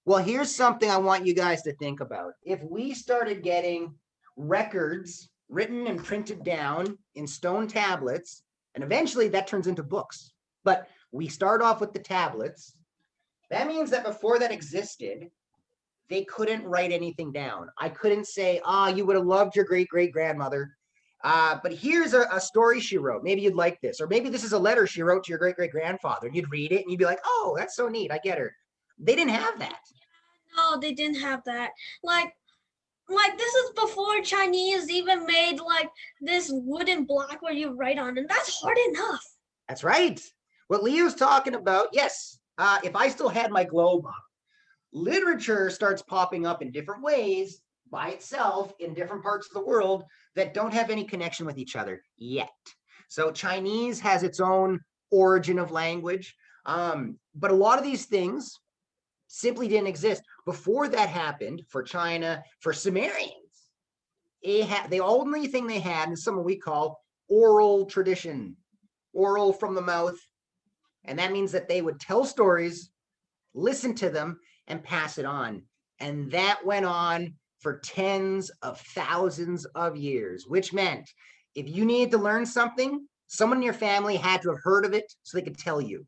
Well, here's something I want you guys to think about. If we started getting records written and printed down in stone tablets, and eventually that turns into books, but we start off with the tablets, that means that before that existed, they couldn't write anything down. I couldn't say, you would have loved your great-great-grandmother, but here's a story she wrote. Maybe you'd like this, or maybe this is a letter she wrote to your great-great-grandfather, and you'd read it and you'd be like, oh, that's so neat, I get her. They didn't have that. No, they didn't have that. Like this is before Chinese even made like this wooden block where you write on, and that's hard enough. That's right. What Leo's talking about, yes, if I still had my globe up, literature starts popping up in different ways by itself in different parts of the world that don't have any connection with each other yet. So Chinese has its own origin of language, but a lot of these things simply didn't exist. Before that happened, for China, for Sumerians, the only thing they had is something we call oral tradition, oral from the mouth. And that means that they would tell stories, listen to them, and pass it on. And that went on for tens of thousands of years, which meant if you needed to learn something, someone in your family had to have heard of it so they could tell you.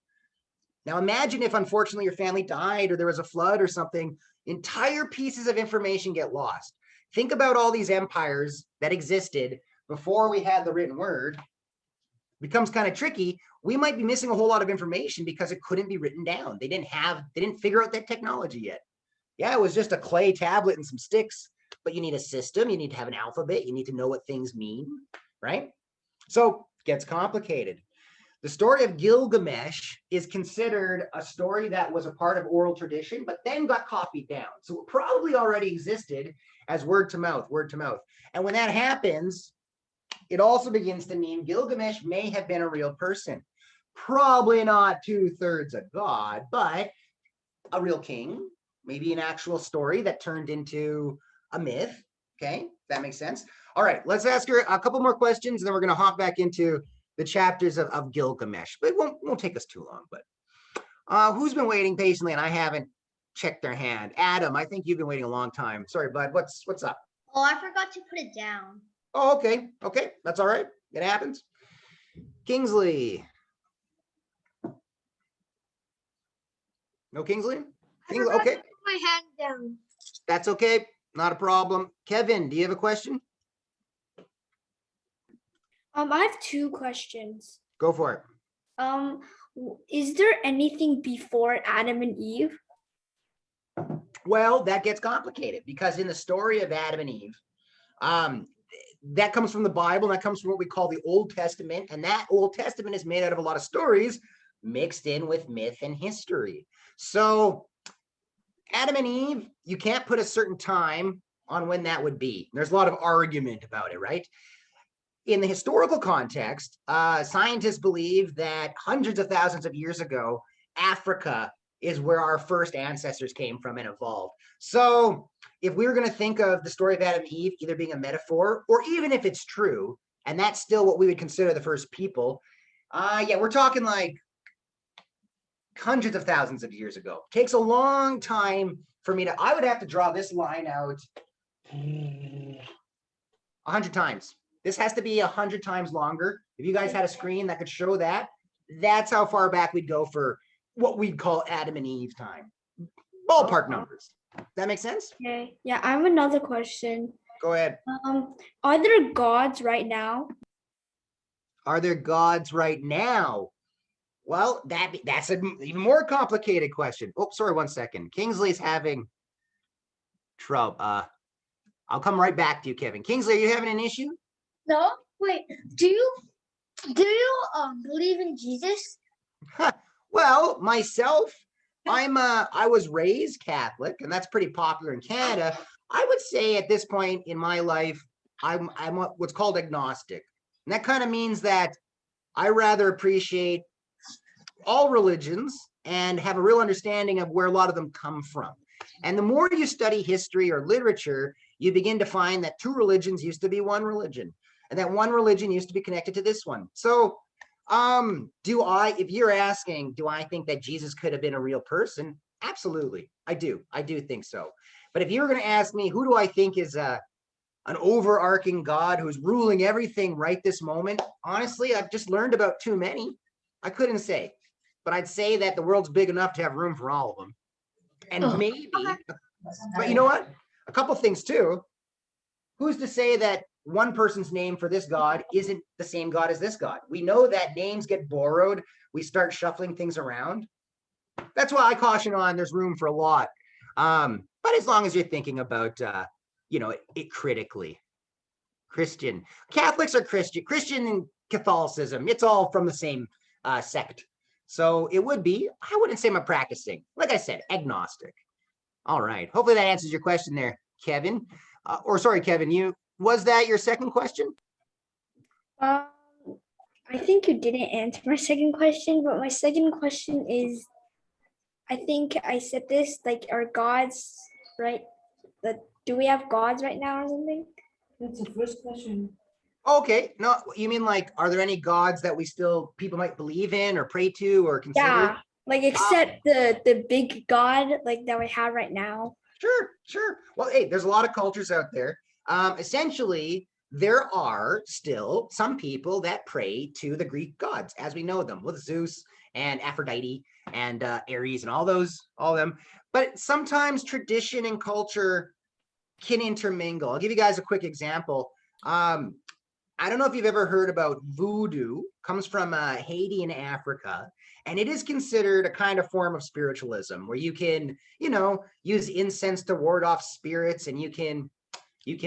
Now imagine if unfortunately your family died or there was a flood or something, entire pieces of information get lost. Think about all these empires that existed before we had the written word. It becomes kind of tricky. We might be missing a whole lot of information because it couldn't be written down. They didn't figure out that technology yet. Yeah, it was just a clay tablet and some sticks, but you need a system, you need to have an alphabet, you need to know what things mean, right? So it gets complicated. The story of Gilgamesh is considered a story that was a part of oral tradition, but then got copied down. So it probably already existed as word to mouth. And when that happens, it also begins to mean Gilgamesh may have been a real person. Probably not 2/3 a god, but a real king, maybe an actual story that turned into a myth. Okay, that makes sense. All right, let's ask her a couple more questions, and then we're going to hop back into the chapters of Gilgamesh. But it won't take us too long. But who's been waiting patiently and I haven't checked their hand? Adam, I think you've been waiting a long time. Sorry, bud. What's up? Oh, I forgot to put it down. Oh, okay. That's all right. It happens. Kingsley. No Kingsley? Kingsley, okay. Put my hand down. That's okay. Not a problem. Kevin, do you have a question? I have two questions. Go for it. Is there anything before Adam and Eve? Well, that gets complicated because in the story of Adam and Eve, that comes from the Bible, and that comes from what we call the Old Testament, and that Old Testament is made out of a lot of stories mixed in with myth and history. So Adam and Eve, you can't put a certain time on when that would be. There's a lot of argument about it, right? In the historical context, scientists believe that hundreds of thousands of years ago, Africa is where our first ancestors came from and evolved. So if we were going to think of the story of Adam and Eve either being a metaphor, or even if it's true, and that's still what we would consider the first people, yeah, we're talking like hundreds of thousands of years ago. It takes a long time for me I would have to draw this line out 100 times. This has to be 100 times longer. If you guys had a screen that could show that, that's how far back we'd go for what we'd call Adam and Eve time. Ballpark numbers. That make sense? Okay. Yeah, I have another question. Go ahead. Are there gods right now? Are there gods right now? Well, that's an even more complicated question. Oh, sorry, 1 second. Kingsley's having trouble. I'll come right back to you, Kevin. Kingsley, are you having an issue? No, wait. Do you believe in Jesus? Well, myself, I was raised Catholic, and that's pretty popular in Canada. I would say at this point in my life, I'm what's called agnostic. And that kind of means that I rather appreciate all religions and have a real understanding of where a lot of them come from. And the more you study history or literature, you begin to find that two religions used to be one religion, and that one religion used to be connected to this one. So if you're asking, do I think that Jesus could have been a real person? Absolutely. I do think so. But if you were going to ask me, who do I think is an overarching God who's ruling everything right this moment? Honestly, I've just learned about too many. I couldn't say, but I'd say that the world's big enough to have room for all of them. And maybe, but you know what? A couple things too. Who's to say that one person's name for this God isn't the same God as this God? We know that names get borrowed. We start shuffling things around. That's why I caution on there's room for a lot. But as long as you're thinking about, it critically. Christian. Catholics are Christian and Catholicism. It's all from the same sect. So it would be, I wouldn't say I'm practicing. Like I said, agnostic. All right. Hopefully that answers your question there, Kevin. Kevin, was that your second question? I think you didn't answer my second question, but my second question is, I think I said this, like, are gods, right? Do we have gods right now or something? That's the first question. Okay. No, you mean like, are there any gods that people might believe in or pray to or consider? Yeah, like except the big god like that we have right now. Sure. Well, hey, there's a lot of cultures out there. Essentially, there are still some people that pray to the Greek gods as we know them, with Zeus and Aphrodite and Ares and all of them. But sometimes tradition and culture can intermingle. I'll give you guys a quick example. I don't know if you've ever heard about voodoo. Comes from Haiti in Africa, and it is considered a kind of form of spiritualism where you can, use incense to ward off spirits, and you can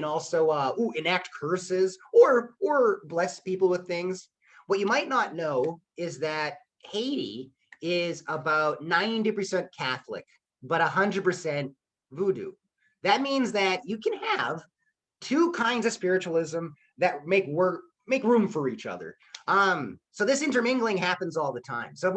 also enact curses or bless people with things. What you might not know is that Haiti is about 90% Catholic, but 100% voodoo. That means that you can have two kinds of spiritualism that make room for each other. So this intermingling happens all the time. So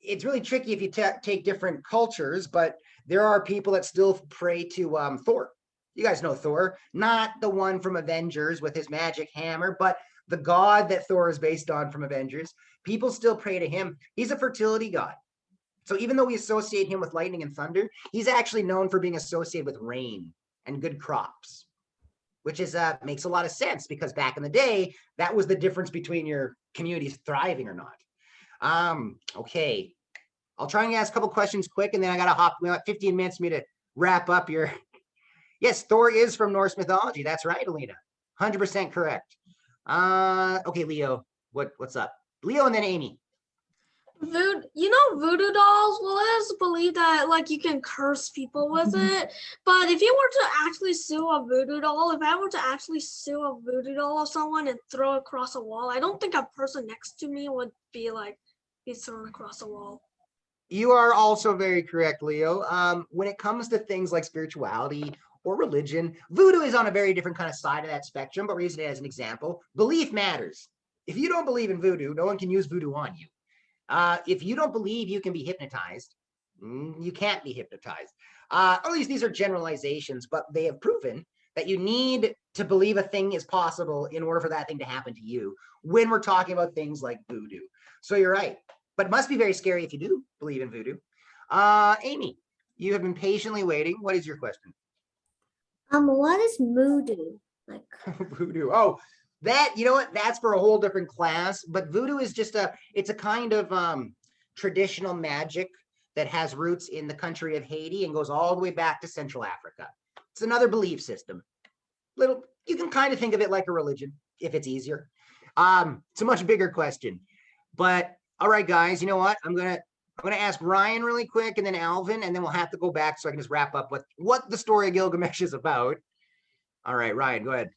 it's really tricky if you take different cultures, but there are people that still pray to Thor. You guys know Thor, not the one from Avengers with his magic hammer, but the god that Thor is based on from Avengers. People still pray to him. He's a fertility god. So even though we associate him with lightning and thunder, he's actually known for being associated with rain and good crops, which makes a lot of sense because back in the day, that was the difference between your communities thriving or not. Okay, I'll try and ask a couple questions quick, and then I got to hop. We got 15 minutes for me to wrap up here. Yes, Thor is from Norse mythology. That's right, Alina. 100% correct. Okay, Leo, what's up? Leo and then Amy. Voodoo dolls? Well, I just believe that like you can curse people with it. But if you were to actually sue a voodoo doll, if I were to actually sue a voodoo doll of someone and throw it across a wall, I don't think a person next to me would be thrown across a wall. You are also very correct, Leo. When it comes to things like spirituality or religion, voodoo is on a very different kind of side of that spectrum, but we're using it as an example. Belief matters. If you don't believe in voodoo, no one can use voodoo on you. If you don't believe you can be hypnotized, you can't be hypnotized. At least these are generalizations, but they have proven that you need to believe a thing is possible in order for that thing to happen to you when we're talking about things like voodoo. So you're right, but it must be very scary if you do believe in voodoo. Amy, you have been patiently waiting. What is your question? What is voodoo? Like Voodoo. Oh, that, you know what? That's for a whole different class. But voodoo is just it's a kind of traditional magic that has roots in the country of Haiti and goes all the way back to Central Africa. It's another belief system. You can kind of think of it like a religion if it's easier. It's a much bigger question. But all right, guys, you know what? I'm gonna ask Ryan really quick and then Alvin, and then we'll have to go back so I can just wrap up what the story of Gilgamesh is about. All right, Ryan, go ahead.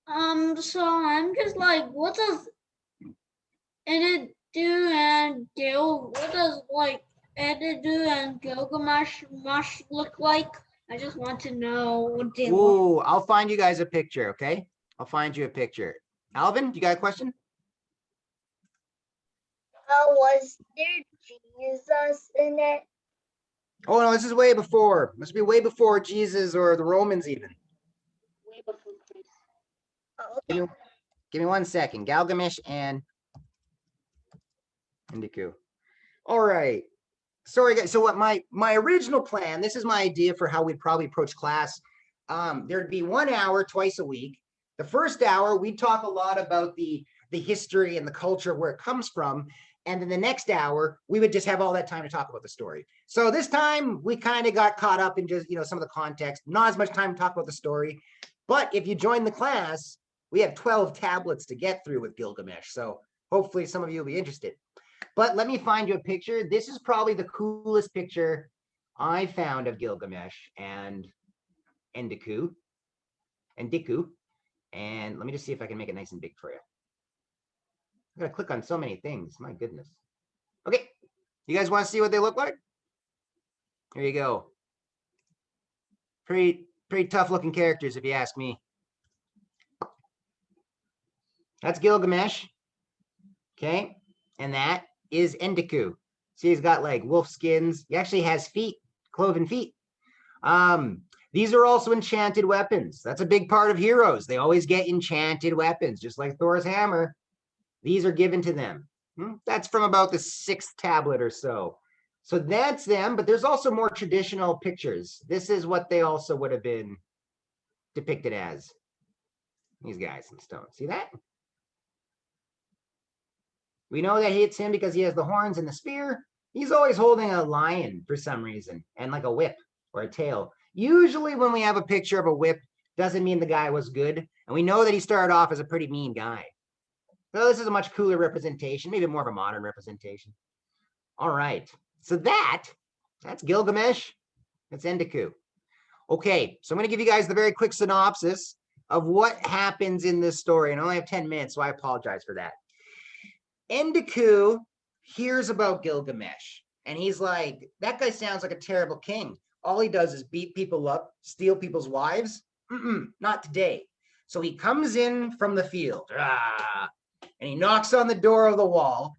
So I'm just like, what does Enkidu and what does like Enkidu and Gilgamesh look like? I just want to know what they look. Ooh, I'll find you guys a picture, okay? I'll find you a picture. Alvin, you got a question? Was there Jesus in it? Oh no, this is way before. Must be way before Jesus or the Romans even. Way before Christ. Oh, Give me 1 second. Gilgamesh and Enkidu. All right. Sorry guys. So what my original plan, this is my idea for how we'd probably approach class. There'd be 1 hour twice a week. The first hour, we'd talk a lot about the history and the culture, where it comes from. And then the next hour, we would just have all that time to talk about the story. So this time we kind of got caught up in just, some of the context, not as much time to talk about the story. But if you join the class, we have 12 tablets to get through with Gilgamesh. So hopefully some of you will be interested. But let me find you a picture. This is probably the coolest picture I found of Gilgamesh and Enkidu. And let me just see if I can make it nice and big for you. I gotta click on so many things. My goodness. Okay, you guys want to see what they look like? Here you go. Pretty tough looking characters, if you ask me. That's Gilgamesh. Okay, and that is Enkidu. See, he's got like wolf skins. He actually has feet, cloven feet. These are also enchanted weapons. That's a big part of heroes. They always get enchanted weapons, just like Thor's hammer. These are given to them. That's from about the 6th tablet or so. So that's them, but there's also more traditional pictures. This is what they also would have been depicted as. These guys in stone. See that? We know that it's him because he has the horns and the spear. He's always holding a lion for some reason, and like a whip or a tail. Usually when we have a picture of a whip, doesn't mean the guy was good. And we know that he started off as a pretty mean guy. So this is a much cooler representation, maybe more of a modern representation. All right, so that's Gilgamesh, that's Enkidu. Okay, so I'm gonna give you guys the very quick synopsis of what happens in this story. And I only have 10 minutes, so I apologize for that. Enkidu hears about Gilgamesh, and he's like, that guy sounds like a terrible king. All he does is beat people up, steal people's wives. Not today. So he comes in from the field. And he knocks on the door of the wall,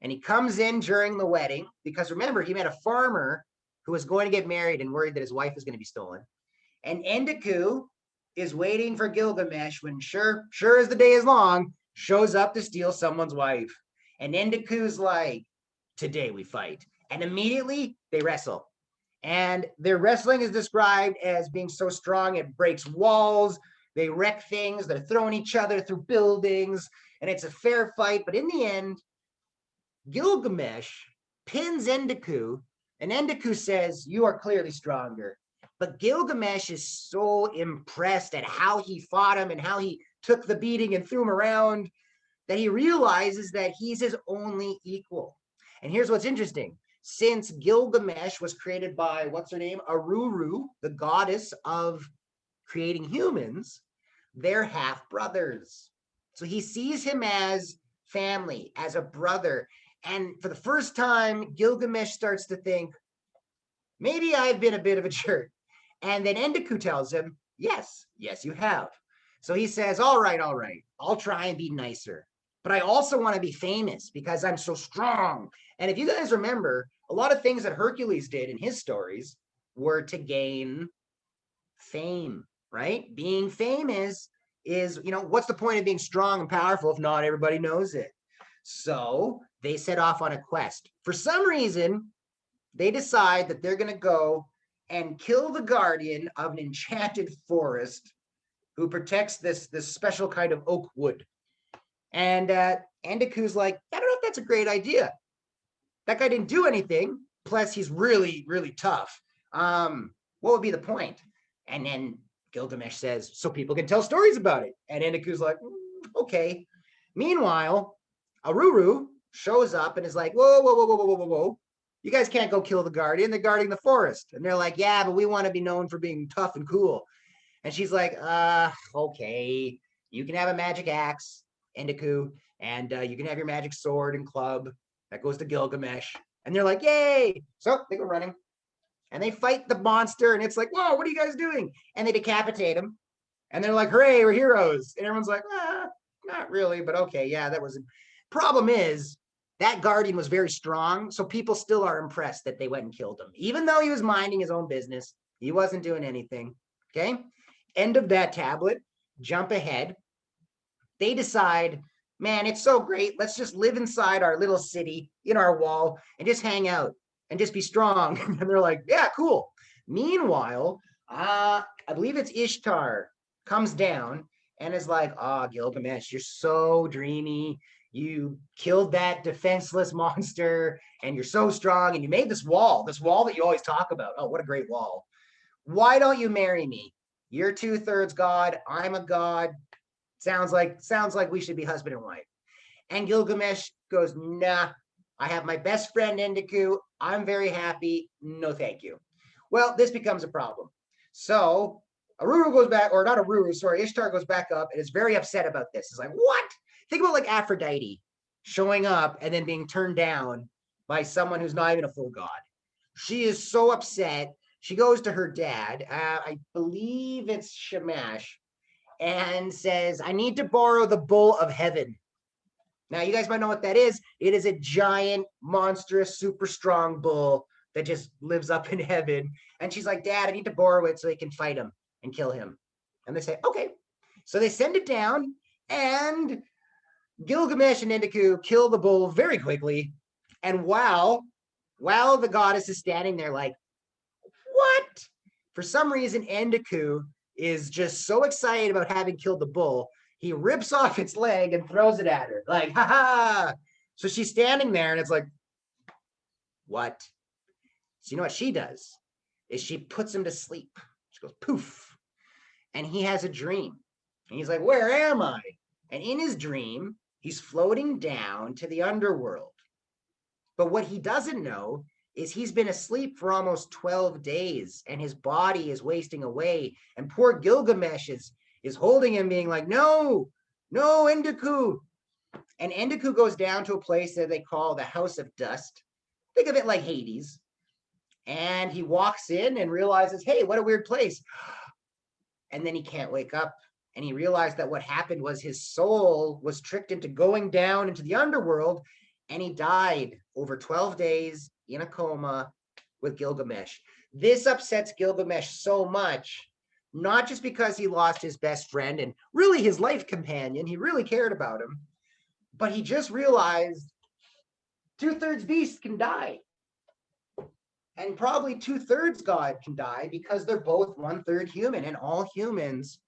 and he comes in during the wedding, because remember, he met a farmer who was going to get married and worried that his wife was going to be stolen. And Enkidu is waiting for Gilgamesh when sure as the day is long, shows up to steal someone's wife. And Endiku's like, today we fight. And immediately they wrestle. And their wrestling is described as being so strong it breaks walls. They wreck things. They're throwing each other through buildings. And it's a fair fight, but in the end, Gilgamesh pins Enkidu, and Enkidu says, you are clearly stronger. But Gilgamesh is so impressed at how he fought him and how he took the beating and threw him around that he realizes that he's his only equal. And here's what's interesting. Since Gilgamesh was created by, what's her name? Aruru, the goddess of creating humans, they're half brothers. So he sees him as family, as a brother. And for the first time, Gilgamesh starts to think, maybe I've been a bit of a jerk. And then Enkidu tells him, yes, you have. So he says, all right, I'll try and be nicer. But I also want to be famous because I'm so strong. And if you guys remember, a lot of things that Hercules did in his stories were to gain fame, right? Being famous is, what's the point of being strong and powerful if not everybody knows it? So they set off on a quest. For some reason, they decide that they're going to go and kill the guardian of an enchanted forest who protects this special kind of oak wood. And Endiku's like, I don't know if that's a great idea. That guy didn't do anything. Plus, he's really, really tough. What would be the point? And then Gilgamesh says, so people can tell stories about it. And Endiku's like, okay. Meanwhile, Aruru shows up and is like, whoa, whoa, whoa, whoa, whoa, whoa, whoa. You guys can't go kill the guardian. They're guarding the forest. And they're like, yeah, but we want to be known for being tough and cool. And she's like, okay, you can have a magic axe, Endiku, and you can have your magic sword and club. That goes to Gilgamesh. And they're like, yay. So they go running. And they fight the monster. And it's like, whoa, what are you guys doing? And they decapitate him. And they're like, hooray, we're heroes. And everyone's like, not really, but okay, yeah, that was. Problem is, that guardian was very strong. So people still are impressed that they went and killed him. Even though he was minding his own business, he wasn't doing anything. Okay. End of that tablet. Jump ahead. They decide, man, it's so great. Let's just live inside our little city in our wall and just hang out and just be strong. And they're like, yeah, cool. Meanwhile, I believe it's Ishtar comes down and is like, Gilgamesh, you're so dreamy. You killed that defenseless monster and you're so strong. And you made this wall that you always talk about. Oh, what a great wall. Why don't you marry me? You're 2/3 God. I'm a god. Sounds like we should be husband and wife. And Gilgamesh goes, nah, I have my best friend Endiku. I'm very happy. No, thank you. Well, this becomes a problem. So Aruru goes back, or not Aruru, sorry, Ishtar goes back up and is very upset about this. It's like, what? Think about like Aphrodite showing up and then being turned down by someone who's not even a full god. She is so upset. She goes to her dad, I believe it's Shamash, and says, I need to borrow the bull of heaven. Now, you guys might know what that is. It is a giant, monstrous, super strong bull that just lives up in heaven. And she's like, Dad, I need to borrow it so they can fight him and kill him. And they say, okay. So they send it down, and Gilgamesh and Endiku kill the bull very quickly. And while the goddess is standing there like, what? For some reason, Endiku is just so excited about having killed the bull, he rips off its leg and throws it at her. Like, ha ha. So she's standing there and it's like, what? So you know what she does? Is she puts him to sleep. She goes, poof. And he has a dream. And he's like, where am I? And in his dream, he's floating down to the underworld. But what he doesn't know is he's been asleep for almost 12 days and his body is wasting away. And poor Gilgamesh is holding him being like, no, Endiku. And Endiku goes down to a place that they call the House of Dust. Think of it like Hades. And he walks in and realizes, hey, what a weird place. And then he can't wake up. And he realized that what happened was his soul was tricked into going down into the underworld. And he died over 12 days in a coma with Gilgamesh. This upsets Gilgamesh so much, not just because he lost his best friend and really his life companion, he really cared about him, but he just realized 2/3 beast can die. And probably 2/3 God can die because they're both 1/3 human, and all humans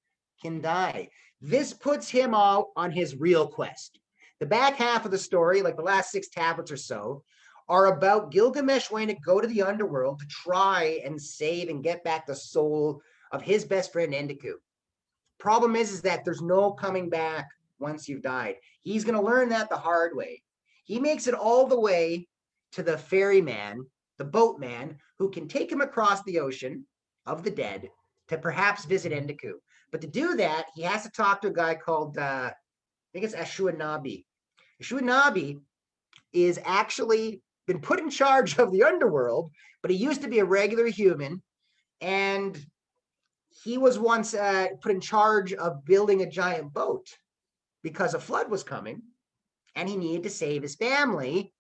can die. This puts him all on his real quest. The back half of the story, like the last 6 tablets or so, are about Gilgamesh wanting to go to the underworld to try and save and get back the soul of his best friend Endiku. Problem is that there's no coming back once you've died. He's going to learn that the hard way. He makes it all the way to the ferryman, the boatman, who can take him across the ocean of the dead to perhaps visit Endiku. But to do that, he has to talk to a guy called, I think it's Ashwanabi. Ashwanabi is actually been put in charge of the underworld, but he used to be a regular human, and he was once put in charge of building a giant boat because a flood was coming, and he needed to save his family.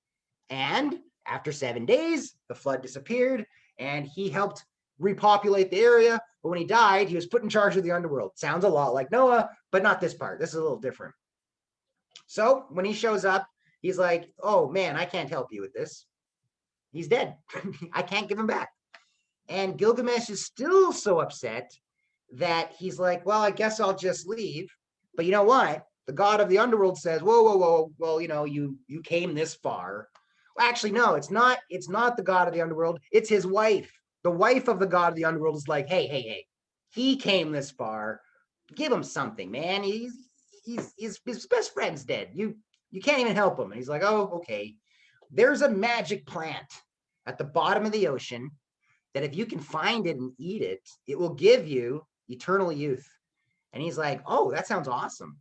And after 7 days, the flood disappeared, and he helped repopulate the area. But when he died, he was put in charge of the underworld. Sounds a lot like Noah, but not this part. This is a little different. So when he shows up, he's like, oh man, I can't help you with this. He's dead. I can't give him back. And Gilgamesh is still so upset that he's like, well, I guess I'll just leave. But you know what? The god of the underworld says, whoa, whoa, whoa, well, you came this far. Well, actually, no, it's not the god of the underworld. It's his wife. The wife of the god of the underworld is like, hey. He came this far. Give him something, man. His best friend's dead. You can't even help him. And he's like, oh, okay. There's a magic plant at the bottom of the ocean that if you can find it and eat it, it will give you eternal youth. And he's like, oh, that sounds awesome.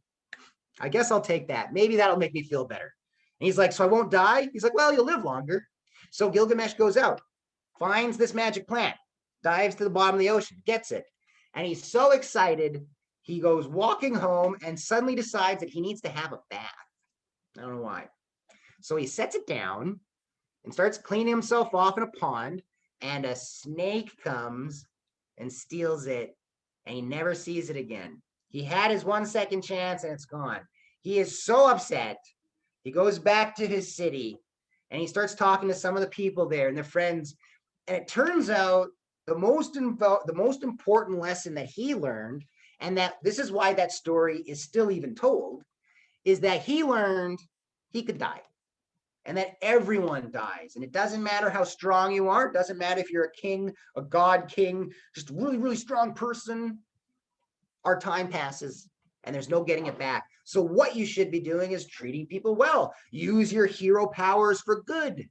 I guess I'll take that. Maybe that'll make me feel better. And he's like, so I won't die? He's like, well, you'll live longer. So Gilgamesh goes out, finds this magic plant, dives to the bottom of the ocean, gets it. And he's so excited, he goes walking home and suddenly decides that he needs to have a bath. I don't know why. So he sets it down and starts cleaning himself off in a pond, and a snake comes and steals it, and he never sees it again. He had his 1 second chance and it's gone. He is so upset. He goes back to his city and he starts talking to some of the people there and their friends. And it turns out the most important lesson that he learned, and that this is why that story is still even told, is that he learned he could die. And that everyone dies. And it doesn't matter how strong you are. It doesn't matter if you're a king, a god king, just a really, really strong person. Our time passes and there's no getting it back. So what you should be doing is treating people well. Use your hero powers for good.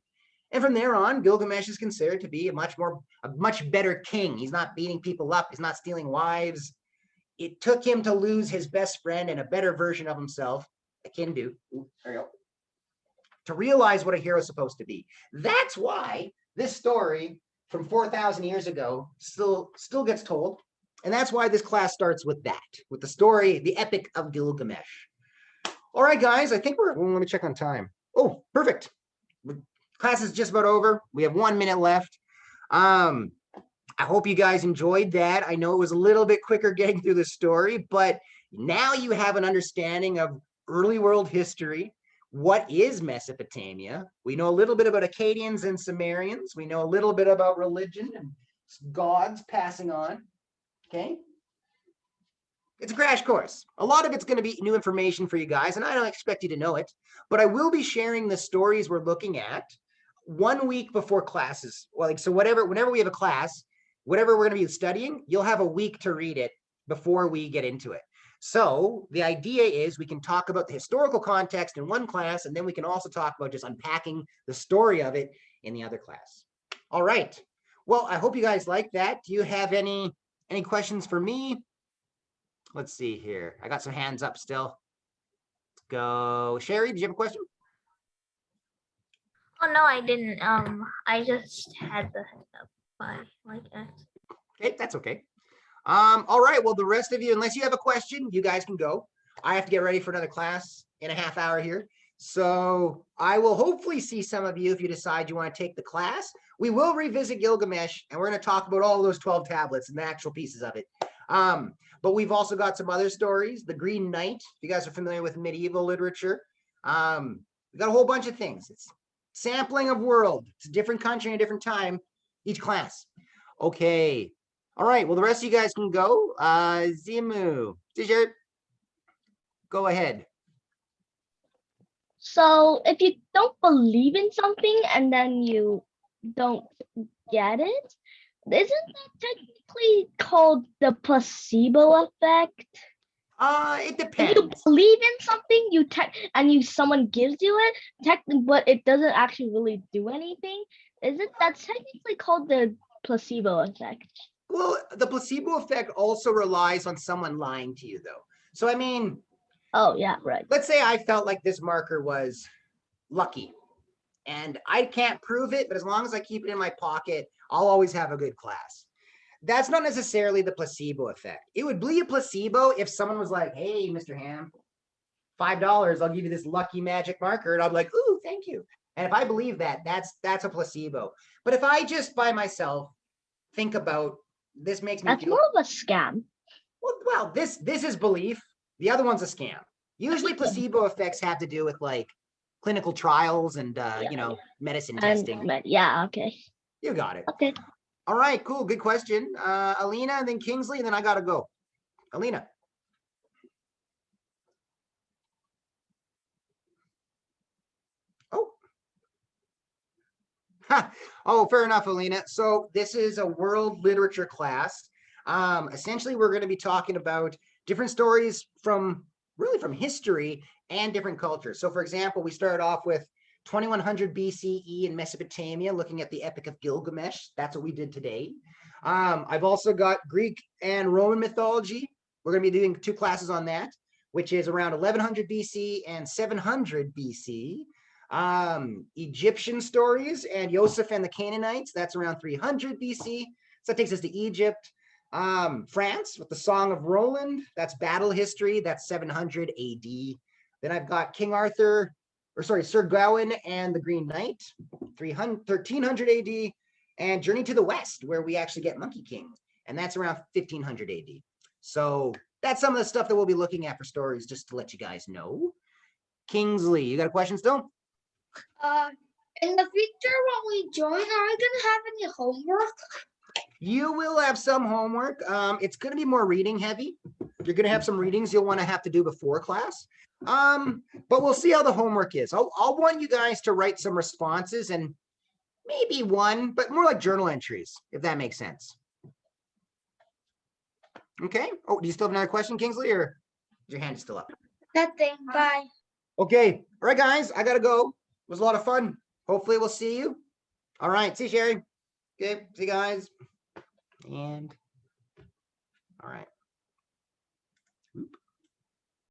And from there on, Gilgamesh is considered to be a much better king. He's not beating people up. He's not stealing wives. It took him to lose his best friend and a better version of himself, akin to, to realize what a hero is supposed to be. That's why this story from 4,000 years ago still gets told. And that's why this class starts with that, with the story, the epic of Gilgamesh. All right, guys, I think let me check on time. Oh, perfect. Class is just about over. We have 1 minute left. I hope you guys enjoyed that. I know it was a little bit quicker getting through the story, but now you have an understanding of early world history. What is Mesopotamia? We know a little bit about Akkadians and Sumerians. We know a little bit about religion and gods passing on. Okay? It's a crash course. A lot of it's going to be new information for you guys, and I don't expect you to know it, but I will be sharing the stories we're looking at 1 week before classes. Well, so whenever we have a class, whatever we're going to be studying, you'll have a week to read it before we get into it. So the idea is we can talk about the historical context in one class, and then we can also talk about just unpacking the story of it in the other class. All right. Well, I hope you guys like that. Do you have any questions for me? Let's see here. I got some hands up still. Let's go. Sherry, did you have a question? Oh no, I didn't. I just had the head up by like X. Okay, that's okay. All right. Well, the rest of you, unless you have a question, you guys can go. I have to get ready for another class in a half hour here. So I will hopefully see some of you if you decide you want to take the class. We will revisit Gilgamesh, and we're going to talk about all those 12 tablets and the actual pieces of it. But we've also got some other stories. The Green Knight, if you guys are familiar with medieval literature. We've got a whole bunch of things. It's sampling of world. It's a different country and a different time, each class. Okay. All right. Well, the rest of you guys can go. Zimu, T-shirt, go ahead. So if you don't believe in something and then you don't get it, isn't that technically called the placebo effect? It If depends. you believe in something, someone gives you it, but it doesn't actually really do anything, isn't that technically called the placebo effect? Well, the placebo effect also relies on someone lying to you, though. So, I mean, Oh yeah, right. let's say I felt like this marker was lucky, and I can't prove it, but as long as I keep it in my pocket, I'll always have a good class. That's not necessarily the placebo effect. It would be a placebo if someone was like, hey, Mr. Ham, $5, I'll give you this lucky magic marker. And I'm like, ooh, thank you. And if I believe that, that's a placebo. But if I just by myself think about this makes me That's feel, more of a scam. well, this is belief. The other one's a scam. Usually placebo effects have to do with like clinical trials and medicine testing. Yeah, okay. You got it. Okay. All right, cool. Good question. Alina, and then Kingsley, and then I gotta go. Alina. Oh. Oh, fair enough, Alina. So this is a world literature class. Essentially, we're going to be talking about different stories from history and different cultures. So, for example, we started off with 2100 BCE in Mesopotamia, looking at the Epic of Gilgamesh. That's what we did today. I've also got Greek and Roman mythology. We're going to be doing 2 classes on that, which is around 1100 BC and 700 BC. Egyptian stories and Joseph and the Canaanites. That's around 300 BC. So that takes us to Egypt. France with the Song of Roland. That's battle history. That's 700 AD. Then I've got Sir Gawain and the Green Knight, 1300 AD. And Journey to the West, where we actually get Monkey King. And that's around 1500 AD. So that's some of the stuff that we'll be looking at for stories, just to let you guys know. Kingsley, you got a question still? In the future, when we join, are we gonna have any homework? You will have some homework. It's going to be more reading heavy. You're going to have some readings you'll want to have to do before class. But we'll see how the homework is. I'll want you guys to write some responses and maybe one, but more like journal entries, if that makes sense. Okay. Oh, do you still have another question, Kingsley, or is your hand still up? Nothing. Bye. Okay. All right, guys, I got to go. It was a lot of fun. Hopefully we'll see you. All right. See you, Sherry. Okay. See you guys. And all right.